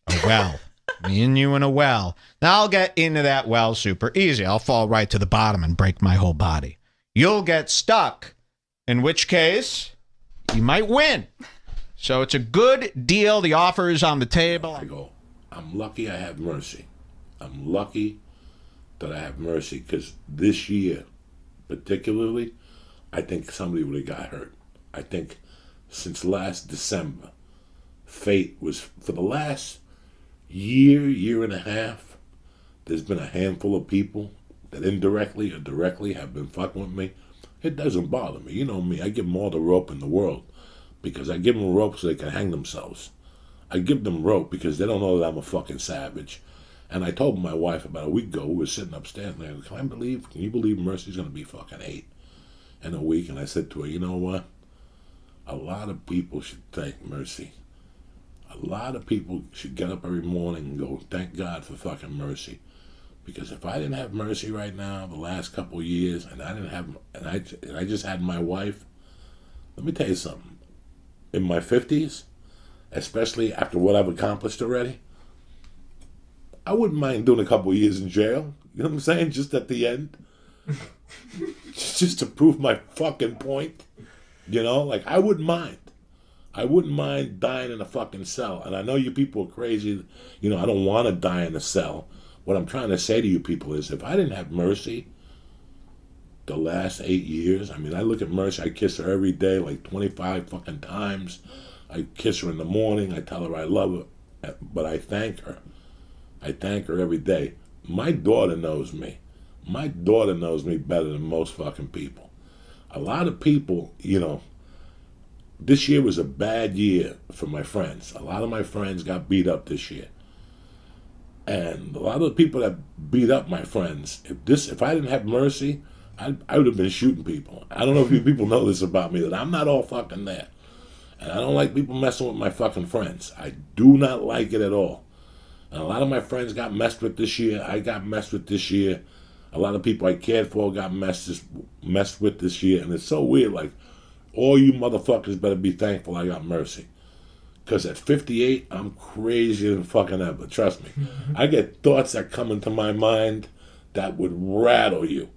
A well. Me and you in a well. Now I'll get into that well super easy. I'll fall right to the bottom and break my whole body. You'll get stuck, in which case you might win. So it's a good deal. The offer is on the table. I go, I'm lucky I have mercy. I'm lucky that I have mercy because this year, particularly, I think somebody would have got hurt. I think since last December, fate was, for the last year and a half, there's been a handful of people that indirectly or directly have been fucking with me. It doesn't bother me. You know me. I give them all the rope in the world because I give them rope so they can hang themselves. I give them rope because they don't know that I'm a fucking savage. And I told my wife about a week ago, we were sitting upstairs, and I go, can you believe Mercy's going to be fucking 8 in a week? And I said to her, you know what? A lot of people should thank Mercy. A lot of people should get up every morning and go, thank God for fucking Mercy. Because if I didn't have Mercy right now, the last couple of years, and I just had my wife, let me tell you something. In my 50s, especially after what I've accomplished already, I wouldn't mind doing a couple of years in jail. You know what I'm saying? Just at the end. just to prove my fucking point. You know, like I wouldn't mind. I wouldn't mind dying in a fucking cell. And I know you people are crazy. You know, I don't want to die in a cell. What I'm trying to say to you people is if I didn't have Mercy the last 8 years, I mean, I look at Mercy, I kiss her every day like 25 fucking times. I kiss her in the morning. I tell her I love her. But I thank her. I thank her every day. My daughter knows me. My daughter knows me better than most fucking people. A lot of people, you know, this year was a bad year for my friends. A lot of my friends got beat up this year. And a lot of the people that beat up my friends, if I didn't have Mercy, I would have been shooting people. I don't know if you people know this about me, that I'm not all fucking there. And I don't like people messing with my fucking friends. I do not like it at all. And a lot of my friends got messed with this year. I got messed with this year. A lot of people I cared for got messed with this year. And it's so weird, like, all you motherfuckers better be thankful I got Mercy. Because at 58, I'm crazier than fucking ever. Trust me. I get thoughts that come into my mind that would rattle you.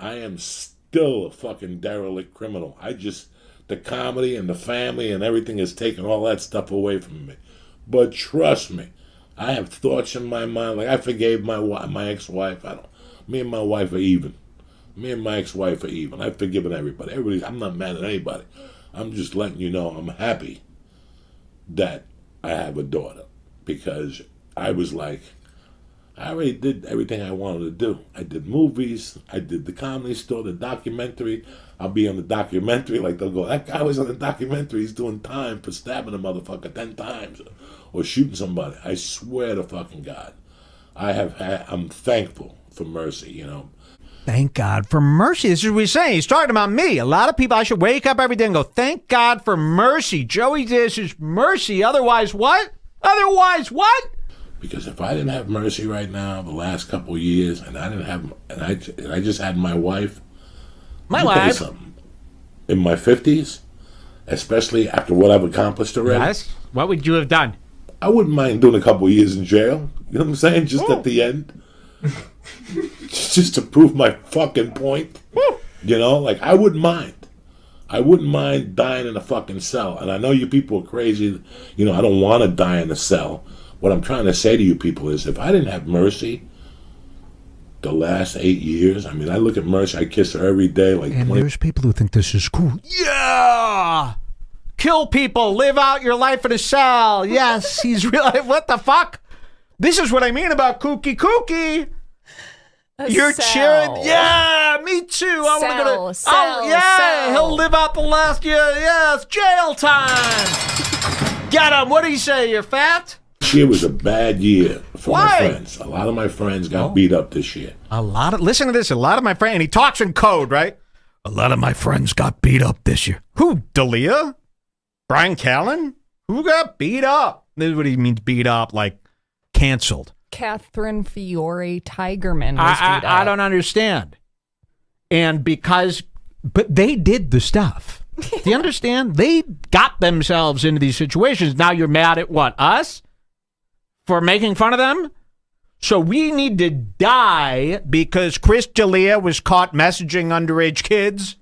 I am still a fucking derelict criminal. The comedy and the family and everything has taken all that stuff away from me. But trust me, I have thoughts in my mind. Like I forgave my ex-wife. Me and my wife are even. Me and my ex-wife are even. I've forgiven everybody. I'm not mad at anybody. I'm just letting you know I'm happy that I have a daughter. Because I was like, I already did everything I wanted to do. I did movies. I did the Comedy Store, the documentary. I'll be on the documentary. Like they'll go, that guy was on the documentary. He's doing time for stabbing a motherfucker 10 times or shooting somebody. I swear to fucking God. I'm thankful for Mercy, you know. Thank God for Mercy. This is what he's saying. He's talking about me. A lot of people, I should wake up every day and go, thank God for Mercy. Joey, this is Mercy. Otherwise what? Because if I didn't have Mercy right now, the last couple of years, and I just had my wife. My wife. Something. In my 50s, especially after what I've accomplished already. Yes. What would you have done? I wouldn't mind doing a couple of years in jail. You know what I'm saying? Just at the end. Just to prove my fucking point. You know, like I wouldn't mind. I wouldn't mind dying in a fucking cell. And I know you people are crazy. You know, I don't want to die in a cell. What I'm trying to say to you people is if I didn't have Mercy the last 8 years, I mean, I look at Mercy, I kiss her every day. Like, and there's people who think this is cool. Yeah! Kill people, live out your life in a cell. Yes, he's real. What the fuck? This is what I mean about kooky. You're cheering. Yeah, me too. I want to go to cell. He'll live out the last year. Yes, jail time. Get him. What do you say? You're fat? This year was a bad year for my friends. A lot of my friends got beat up this year. Listen to this. A lot of my friends, and he talks in code, right? A lot of my friends got beat up this year. Who? Dalia? Brian Callen? Who got beat up? This is what he means beat up, like canceled. Catherine Fiore Tigerman was beat up. I don't understand. And but they did the stuff. Do you understand? They got themselves into these situations. Now you're mad at what? Us? For making fun of them? So we need to die because Chris D'Elia was caught messaging underage kids?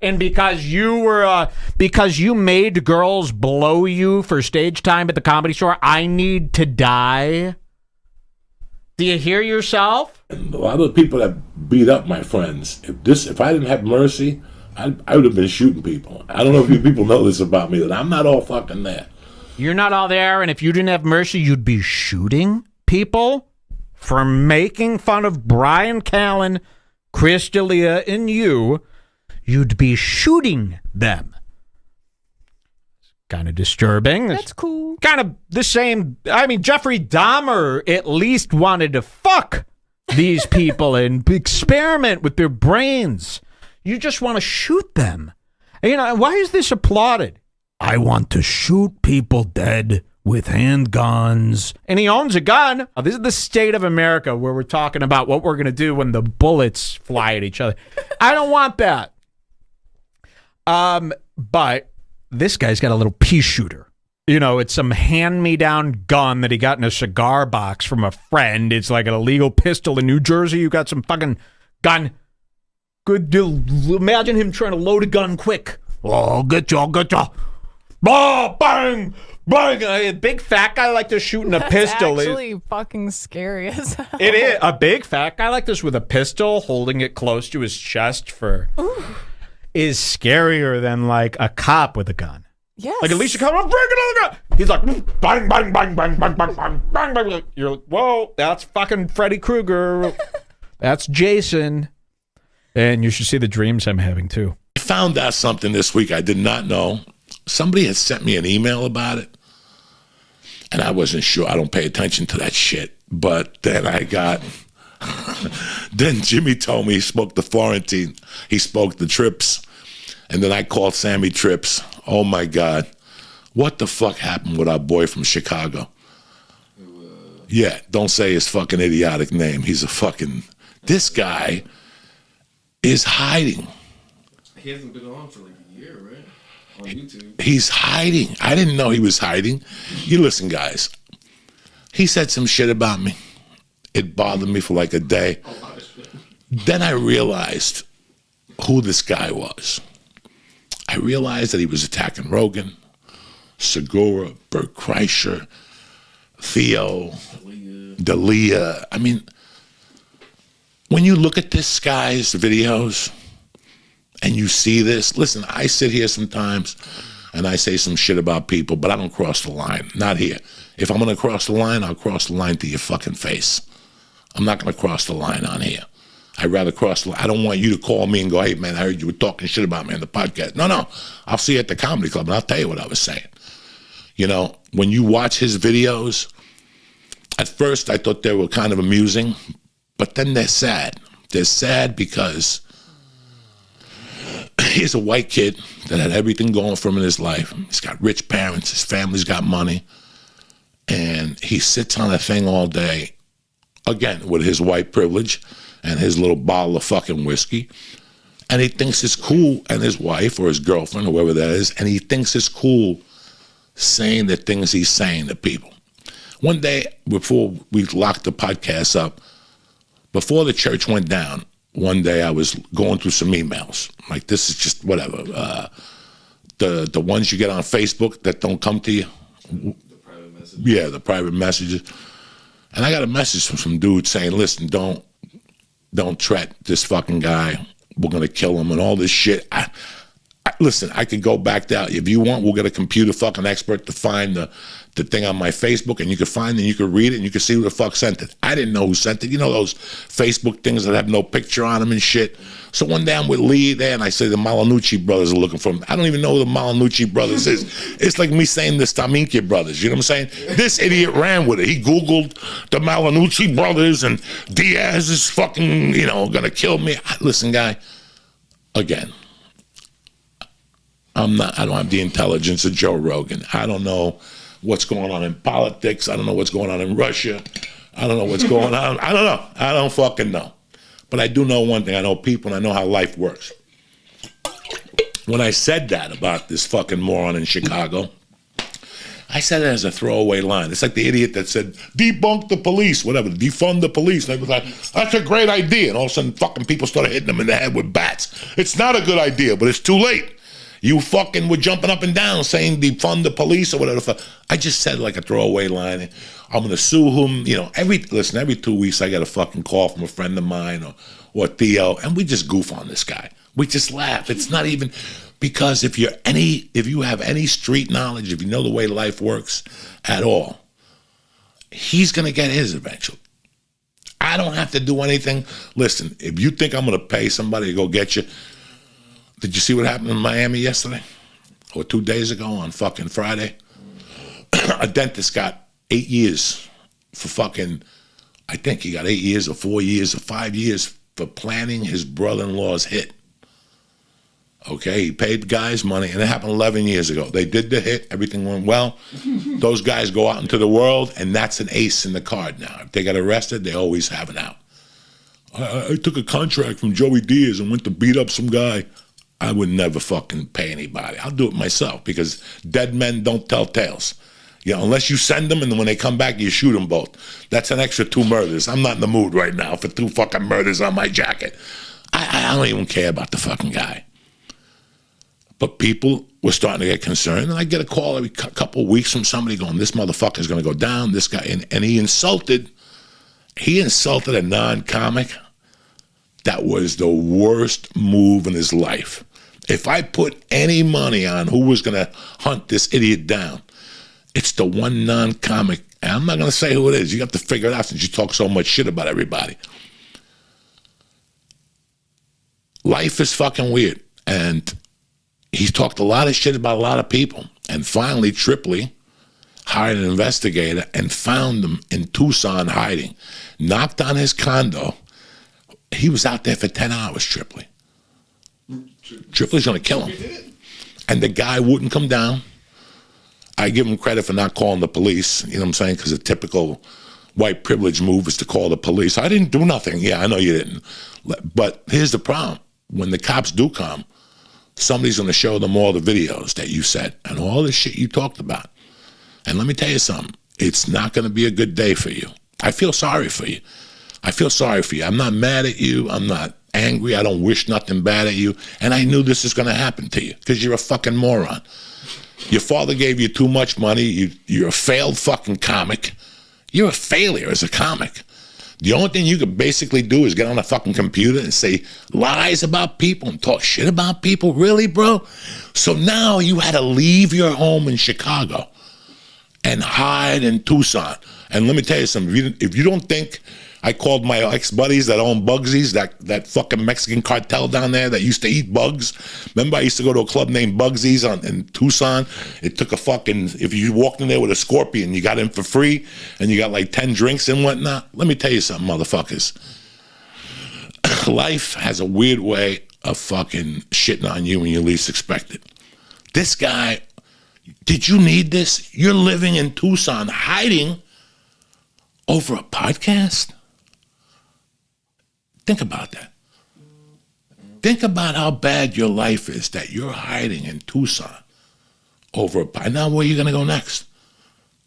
And because you made girls blow you for stage time at the Comedy Store, I need to die? Do you hear yourself? And a lot of the people that beat up my friends, if I didn't have mercy, I would have been shooting people. I don't know if you people know this about me, that I'm not all fucking there. You're not all there, and if you didn't have mercy, you'd be shooting people for making fun of Brian Callen, Chris D'Elia, and you. You'd be shooting them. Kind of disturbing. That's cool. Kind of the same. I mean, Jeffrey Dahmer at least wanted to fuck these people and experiment with their brains. You just want to shoot them. And, you know, why is this applauded? I want to shoot people dead with handguns. And he owns a gun. Now, this is the state of America where we're talking about what we're going to do when the bullets fly at each other. I don't want that. But this guy's got a little pea shooter. You know, it's some hand-me-down gun that he got in a cigar box from a friend. It's like an illegal pistol in New Jersey. You got some fucking gun. Good deal. Imagine him trying to load a gun quick. Oh, get you. Oh, bang, bang. A big fat guy like this shooting a pistol. That's actually fucking scary as hell. It is. A big fat guy like this with a pistol holding it close to his chest is scarier than like a cop with a gun. Yes. Like Alicia Cuthbert, bring another gun. He's like, bang, bang, bang, bang, bang, bang, bang, bang, bang. You're like, whoa, that's fucking Freddy Krueger. That's Jason. And you should see the dreams I'm having too. I found out something this week I did not know. Somebody had sent me an email about it, and I wasn't sure. I don't pay attention to that shit. But then I got... Then Jimmy told me he spoke to Florentine. He spoke to Trips. And then I called Sammy Trips. Oh, my God. What the fuck happened with our boy from Chicago? Yeah, don't say his fucking idiotic name. He's a fucking... This guy is hiding. He hasn't been on for like a year, right? On YouTube. He's hiding. I didn't know he was hiding. You listen, guys. He said some shit about me. It bothered me for like a day. Then I realized who this guy was. I realized that he was attacking Rogan, Segura, Bert Kreischer, Theo, D'Elia. I mean, when you look at this guy's videos and you see this, listen, I sit here sometimes and I say some shit about people, but I don't cross the line. Not here. If I'm going to cross the line, I'll cross the line to your fucking face. I'm not going to cross the line on here. I'd rather cross the line. I don't want you to call me and go, hey, man, I heard you were talking shit about me on the podcast. No. I'll see you at the comedy club, and I'll tell you what I was saying. You know, when you watch his videos, at first I thought they were kind of amusing, but then they're sad. They're sad because he's a white kid that had everything going for him in his life. He's got rich parents. His family's got money. And he sits on a thing all day, again, with his white privilege and his little bottle of fucking whiskey. And he thinks it's cool, and his wife or his girlfriend, or whoever that is, and he thinks it's cool saying the things he's saying to people. One day, before we locked the podcast up, before the church went down, one day I was going through some emails. Like, this is just whatever. The ones you get on Facebook that don't come to you. The private messages. Yeah, the private messages. And I got a message from some dude saying, listen, don't threat this fucking guy. We're going to kill him and all this shit. Listen, I could go back down. If you want, we'll get a computer fucking expert to find the thing on my Facebook, and you can find it, and you can read it, and you can see who the fuck sent it. I didn't know who sent it. You know those Facebook things that have no picture on them and shit? So one day I'm with Lee there, and I say the Malanucci brothers are looking for him. I don't even know who the Malanucci brothers is. It's like me saying the Staminki brothers. You know what I'm saying? This idiot ran with it. He Googled the Malanucci brothers, and Diaz is fucking, gonna kill me. Listen, guy, again, I don't have the intelligence of Joe Rogan. I don't know what's going on in politics. I don't know what's going on in Russia. I don't know what's going on. I don't know. I don't fucking know. But I do know one thing. I know people, and I know how life works. when I said that about this fucking moron in Chicago, I said it as a throwaway line. It's like the idiot that said, debunk the police, whatever, defund the police. And I was like, that's a great idea. And all of a sudden, fucking people started hitting them in the head with bats. It's not a good idea, but it's too late. You fucking were jumping up and down saying defund the police or whatever. I just said like a throwaway line. I'm going to sue him. You know, every 2 weeks I get a fucking call from a friend of mine or Theo, and we just goof on this guy. We just laugh. It's not even... Because if you have any street knowledge, if you know the way life works at all, he's going to get his eventually. I don't have to do anything. Listen, if you think I'm going to pay somebody to go get you, did you see what happened in Miami yesterday? Or 2 days ago on fucking Friday? A dentist got 8 years for fucking, I think he got 8 years or 4 years or 5 years for planning his brother-in-law's hit. Okay, he paid guys money, and it happened 11 years ago. They did the hit, everything went well. Those guys go out into the world, and that's an ace in the card now. If they get arrested, they always have it out. I took a contract from Joey Diaz and went to beat up some guy. I would never fucking pay anybody. I'll do it myself because dead men don't tell tales. You know, unless you send them, and then when they come back, you shoot them both. That's an extra 2 murders. I'm not in the mood right now for 2 fucking murders on my jacket. I don't even care about the fucking guy. But people were starting to get concerned, and I get a call every couple of weeks from somebody going, this motherfucker's going to go down, this guy, and he insulted a non-comic. That was the worst move in his life. If I put any money on who was going to hunt this idiot down, it's the one non-comic, and I'm not going to say who it is. You have to figure it out since you talk so much shit about everybody. Life is fucking weird, and he's talked a lot of shit about a lot of people. And finally, Tripoli hired an investigator and found him in Tucson hiding. Knocked on his condo. He was out there for 10 hours, Tripoli. Tripoli's going to kill him. And the guy wouldn't come down. I give him credit for not calling the police. You know what I'm saying? Because a typical white privilege move is to call the police. I didn't do nothing. Yeah, I know you didn't. But here's the problem. When the cops do come, somebody's going to show them all the videos that you said and all the shit you talked about. And let me tell you something. It's not going to be a good day for you. I feel sorry for you. I feel sorry for you. I'm not mad at you. I'm not angry. I don't wish nothing bad at you. And I knew this was going to happen to you because you're a fucking moron. Your father gave you too much money. You're a failed fucking comic. You're a failure as a comic. The only thing you could basically do is get on a fucking computer and say lies about people and talk shit about people. Really, bro? So now you had to leave your home in Chicago and hide in Tucson. And let me tell you something. If you don't think I called my ex-buddies that own Bugsies, that fucking Mexican cartel down there that used to eat bugs. Remember I used to go to a club named Bugsies in Tucson? It took a fucking, if you walked in there with a scorpion, you got in for free, and you got like 10 drinks and whatnot. Let me tell you something, motherfuckers. Life has a weird way of fucking shitting on you when you least expect it. This guy, did you need this? You're living in Tucson, hiding over a podcast? Think about that. Think about how bad your life is that you're hiding in Tucson over a podcast. Now where are you going to go next?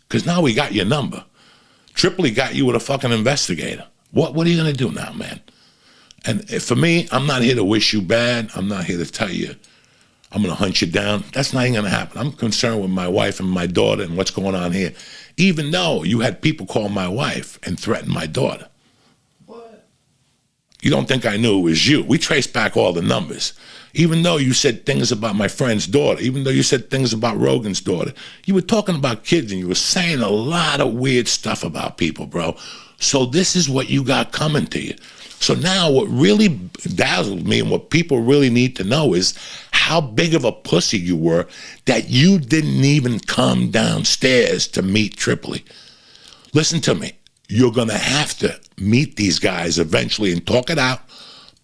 Because now we got your number. Tripoli got you with a fucking investigator. What are you going to do now, man? And for me, I'm not here to wish you bad. I'm not here to tell you I'm going to hunt you down. That's not even going to happen. I'm concerned with my wife and my daughter and what's going on here. Even though you had people call my wife and threaten my daughter. You don't think I knew it was you. We traced back all the numbers. Even though you said things about my friend's daughter, even though you said things about Rogan's daughter, you were talking about kids and you were saying a lot of weird stuff about people, bro. So this is what you got coming to you. So now what really dazzled me and what people really need to know is how big of a pussy you were that you didn't even come downstairs to meet Tripoli. Listen to me. You're going to have to meet these guys eventually and talk it out,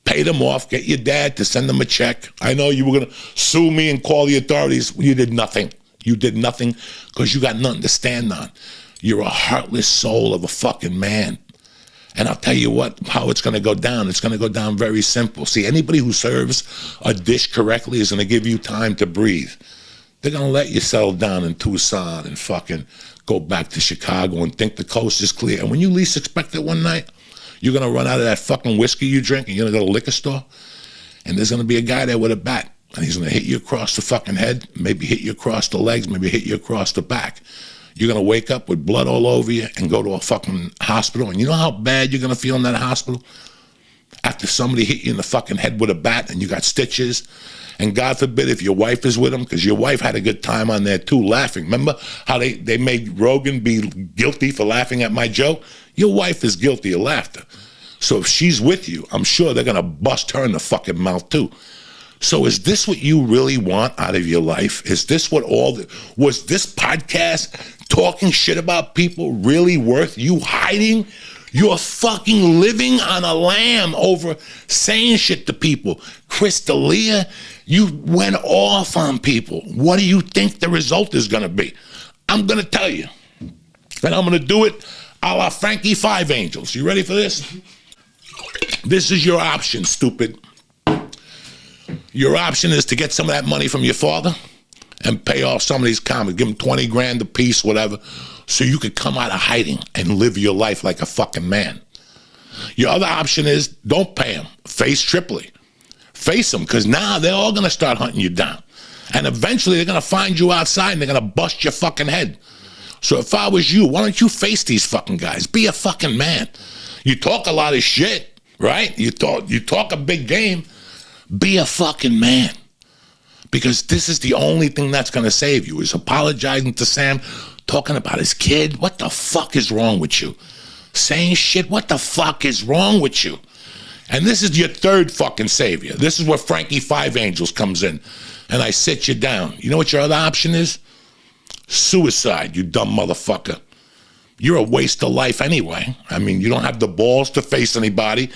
pay them off, get your dad to send them a check. I know you were going to sue me and call the authorities. You did nothing. You did nothing because you got nothing to stand on. You're a heartless soul of a fucking man. And I'll tell you how it's going to go down. It's going to go down very simple. See, anybody who serves a dish correctly is going to give you time to breathe. They're going to let you settle down in Tucson and fucking go back to Chicago and think the coast is clear. And when you least expect it one night, you're going to run out of that fucking whiskey you drink and you're going to go to the liquor store. And there's going to be a guy there with a bat. And he's going to hit you across the fucking head, maybe hit you across the legs, maybe hit you across the back. You're going to wake up with blood all over you and go to a fucking hospital. And you know how bad you're going to feel in that hospital? After somebody hit you in the fucking head with a bat and you got stitches. And God forbid if your wife is with him, because your wife had a good time on there too, laughing. Remember how they made Rogan be guilty for laughing at my joke? Your wife is guilty of laughter. So if she's with you, I'm sure they're going to bust her in the fucking mouth too. So is this what you really want out of your life? Is this what was this podcast talking shit about people really worth you hiding your fucking living on a lamb over saying shit to people? Chris D'Elia, you went off on people. What do you think the result is going to be? I'm going to tell you. And I'm going to do it a la Frankie Five Angels. You ready for this? This is your option, stupid. Your option is to get some of that money from your father and pay off some of these comics. Give them 20 grand a piece, whatever, so you could come out of hiding and live your life like a fucking man. Your other option is don't pay them. Face Tripoli. Face them, because now they're all going to start hunting you down. And eventually they're going to find you outside and they're going to bust your fucking head. So if I was you, why don't you face these fucking guys? Be a fucking man. You talk a lot of shit, right? You talk a big game. Be a fucking man. Because this is the only thing that's going to save you, is apologizing to Sam, talking about his kid. What the fuck is wrong with you? Saying shit, what the fuck is wrong with you? And this is your third fucking savior. This is where Frankie Five Angels comes in. And I sit you down. You know what your other option is? Suicide, you dumb motherfucker. You're a waste of life anyway. I mean, you don't have the balls to face anybody.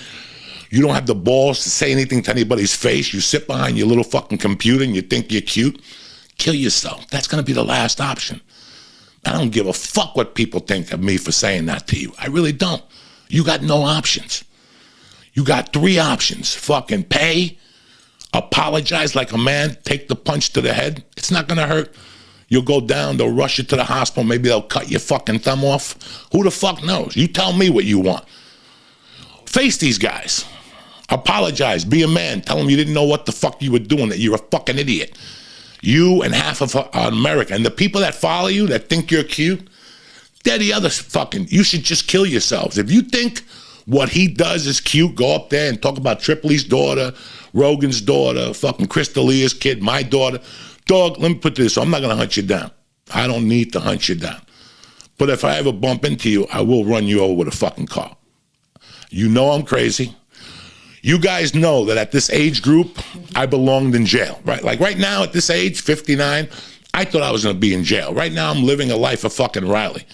You don't have the balls to say anything to anybody's face. You sit behind your little fucking computer and you think you're cute. Kill yourself. That's going to be the last option. I don't give a fuck what people think of me for saying that to you. I really don't. You got no options. You got three options. Fucking pay, apologize like a man, take the punch to the head. It's not going to hurt. You'll go down, they'll rush you to the hospital. Maybe they'll cut your fucking thumb off. Who the fuck knows? You tell me what you want. Face these guys. Apologize. Be a man. Tell them you didn't know what the fuck you were doing, that you're a fucking idiot. You and half of America. And the people that follow you, that think you're cute, they're the other fucking, you should just kill yourselves. If you think what he does is cute, go up there and talk about Tripoli's daughter, Rogan's daughter, fucking Chris D'Elia's kid, my daughter. Dog, let me put this, I'm not going to hunt you down. I don't need to hunt you down. But if I ever bump into you, I will run you over with a fucking car. You know I'm crazy. You guys know that at this age group, I belonged in jail, right? Like right now at this age, 59, I thought I was going to be in jail. Right now I'm living a life of fucking Riley.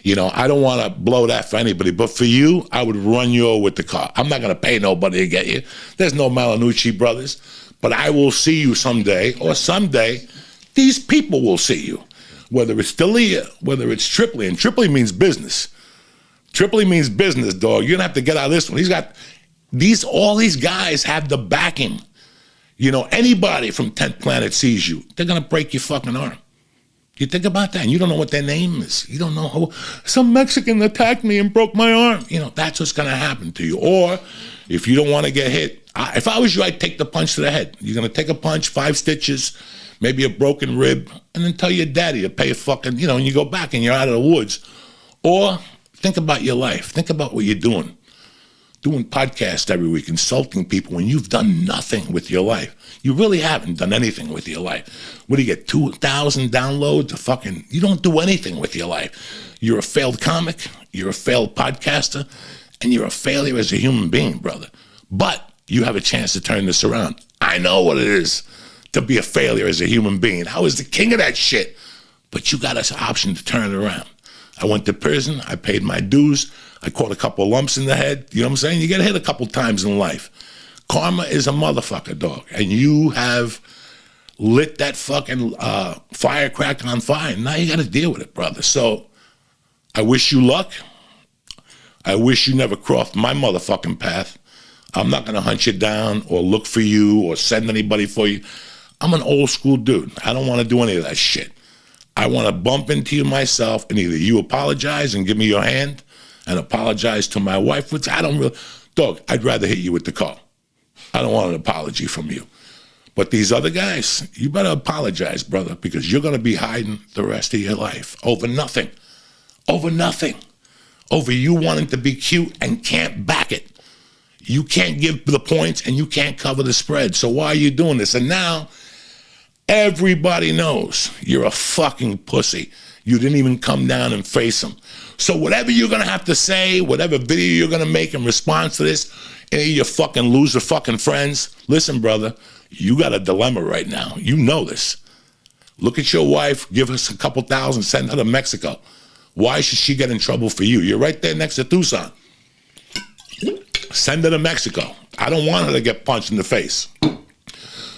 You know, I don't want to blow that for anybody, but for you, I would run you over with the car. I'm not going to pay nobody to get you. There's no Malanucci brothers, but I will see you someday, or someday, these people will see you. Whether it's D'Elia, whether it's Tripoli, and Tripoli means business. Tripoli means business, dog. You're going to have to get out of this one. He's got all these guys have the backing. You know, anybody from 10th Planet sees you, they're going to break your fucking arm. You think about that, and you don't know what their name is. You don't know who. Some Mexican attacked me and broke my arm. You know, that's what's going to happen to you. Or if you don't want to get hit, if I was you, I'd take the punch to the head. You're going to take a punch, 5 stitches, maybe a broken rib, and then tell your daddy to pay a fucking, you know, and you go back and you're out of the woods. Or think about your life. Think about what you're doing. Doing podcasts every week, insulting people when you've done nothing with your life. You really haven't done anything with your life. What do you get, 2,000 downloads? Fucking, you don't do anything with your life. You're a failed comic, you're a failed podcaster, and you're a failure as a human being, brother. But you have a chance to turn this around. I know what it is to be a failure as a human being. I was the king of that shit. But you got an option to turn it around. I went to prison, I paid my dues, I caught a couple of lumps in the head. You know what I'm saying? You get hit a couple times in life. Karma is a motherfucker, dog. And you have lit that fucking firecracker on fire. And now you got to deal with it, brother. So I wish you luck. I wish you never crossed my motherfucking path. I'm not going to hunt you down or look for you or send anybody for you. I'm an old school dude. I don't want to do any of that shit. I want to bump into you myself, and either you apologize and give me your hand and apologize to my wife, which I don't really... Dog, I'd rather hit you with the car. I don't want an apology from you. But these other guys, you better apologize, brother, because you're going to be hiding the rest of your life over nothing. Over nothing. Over you wanting to be cute and can't back it. You can't give the points and you can't cover the spread. So why are you doing this? And now everybody knows you're a fucking pussy. You didn't even come down and face them. So whatever you're going to have to say, whatever video you're going to make in response to this, any of your fucking loser fucking friends, listen, brother, you got a dilemma right now. You know this. Look at your wife, give us a couple thousand, send her to Mexico. Why should she get in trouble for you? You're right there next to Tucson. Send her to Mexico. I don't want her to get punched in the face.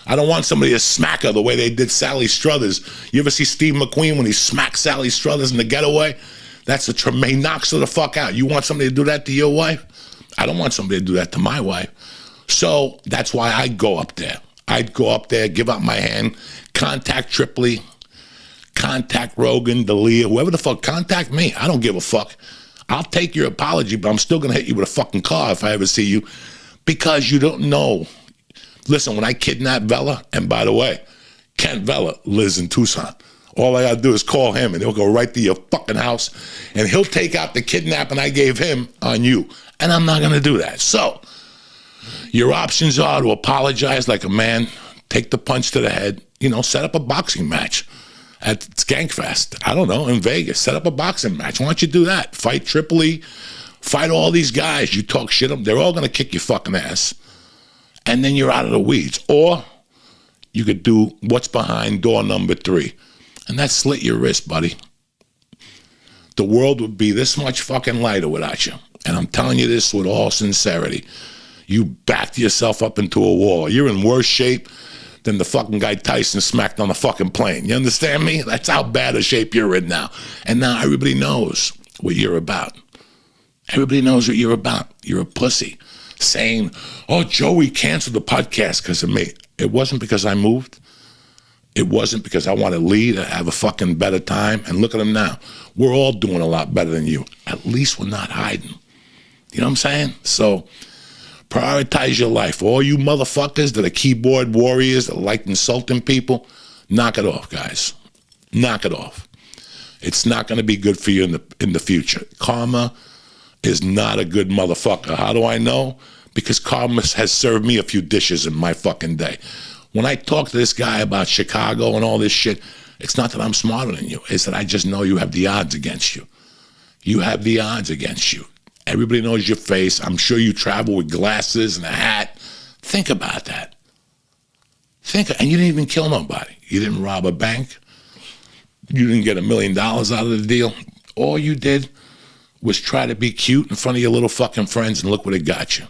I don't want somebody to smack her the way they did Sally Struthers. You ever see Steve McQueen when he smacked Sally Struthers in The Getaway? That's a Tremaine, knocks her the fuck out. You want somebody to do that to your wife? I don't want somebody to do that to my wife. So that's why I go up there. I'd go up there, give out my hand, contact Tripoli, contact Rogan, D'Elia, whoever the fuck, contact me. I don't give a fuck. I'll take your apology, but I'm still going to hit you with a fucking car if I ever see you, because you don't know. Listen, when I kidnapped Vela, and by the way, Kent Vela lives in Tucson. All I got to do is call him, and he'll go right to your fucking house, and he'll take out the kidnapping I gave him on you. And I'm not going to do that. So your options are to apologize like a man, take the punch to the head, set up a boxing match at Skankfest. I don't know, in Vegas. Set up a boxing match. Why don't you do that? Fight Tripoli, fight all these guys. You talk shit, they're all going to kick your fucking ass. And then you're out of the weeds. Or you could do what's behind door number 3. And that's slit your wrist, buddy. The world would be this much fucking lighter without you. And I'm telling you this with all sincerity. You backed yourself up into a wall. You're in worse shape than the fucking guy Tyson smacked on the fucking plane. You understand me? That's how bad a shape you're in now. And now everybody knows what you're about. Everybody knows what you're about. You're a pussy. Saying, oh, Joey canceled the podcast because of me. It wasn't because I moved. It wasn't because I wanted Lee to have a fucking better time. And look at him now. We're all doing a lot better than you. At least we're not hiding. You know what I'm saying? So prioritize your life. All you motherfuckers that are keyboard warriors that like insulting people, knock it off, guys. Knock it off. It's not going to be good for you in the future. Karma is not a good motherfucker. How do I know? Because karma has served me a few dishes in my fucking day. When I talk to this guy about Chicago and all this shit, it's not that I'm smarter than you. It's that I just know you have the odds against you. You have the odds against you. Everybody knows your face. I'm sure you travel with glasses and a hat. Think about that. And you didn't even kill nobody. You didn't rob a bank. You didn't get $1 million out of the deal. All you did was try to be cute in front of your little fucking friends, and look what it got you.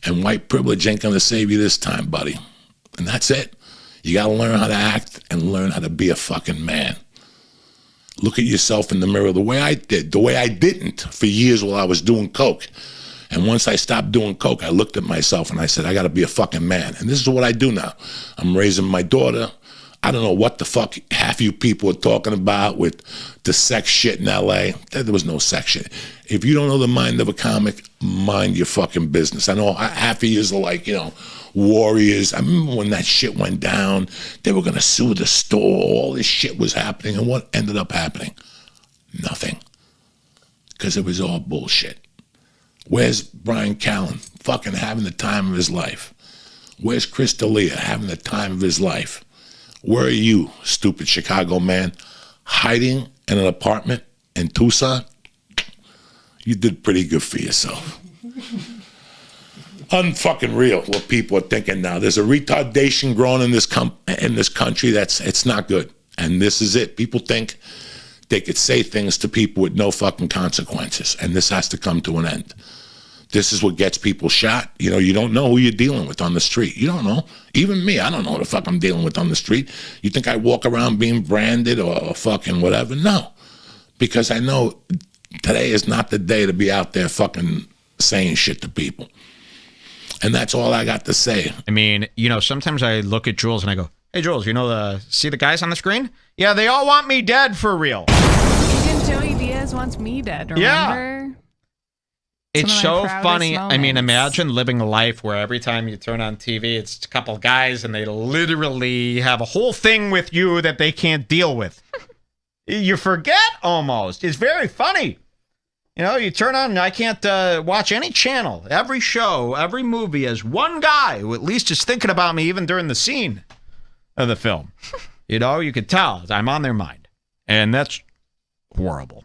And white privilege ain't gonna save you this time, buddy. And that's it. You gotta learn how to act and learn how to be a fucking man. Look at yourself in the mirror the way I did, the way I didn't for years while I was doing coke. And once I stopped doing coke, I looked at myself and I said, I gotta be a fucking man. And this is what I do now. I'm raising my daughter. I don't know what the fuck half you people are talking about with the sex shit in LA. There was no sex shit. If you don't know the mind of a comic, mind your fucking business. I know half of you are like, warriors. I remember when that shit went down, they were going to sue the store. All this shit was happening. And what ended up happening? Nothing. Because it was all bullshit. Where's Brian Callen fucking having the time of his life? Where's Chris D'Elia having the time of his life? Where are you, stupid Chicago man, hiding in an apartment in Tucson? You did pretty good for yourself. Unfucking real what people are thinking now. There's a retardation growing in this country it's not good. And this is it. People think they could say things to people with no fucking consequences. And this has to come to an end. This is what gets people shot. You don't know who you're dealing with on the street. You don't know. Even me, I don't know who the fuck I'm dealing with on the street. You think I walk around being branded or fucking whatever? No. Because I know Today is not the day to be out there fucking saying shit to people. And that's all I got to say. I mean, sometimes I look at Jules and I go, hey, Jules, see the guys on the screen? Yeah, they all want me dead for real. Even Joey Diaz wants me dead, remember? Yeah. It's so funny. Moments. I mean, imagine living a life where every time you turn on TV, it's a couple guys and they literally have a whole thing with you that they can't deal with. You forget almost. It's very funny. You turn on and I can't watch any channel, every show, every movie as one guy who at least is thinking about me even during the scene of the film. You could tell I'm on their mind. And that's horrible.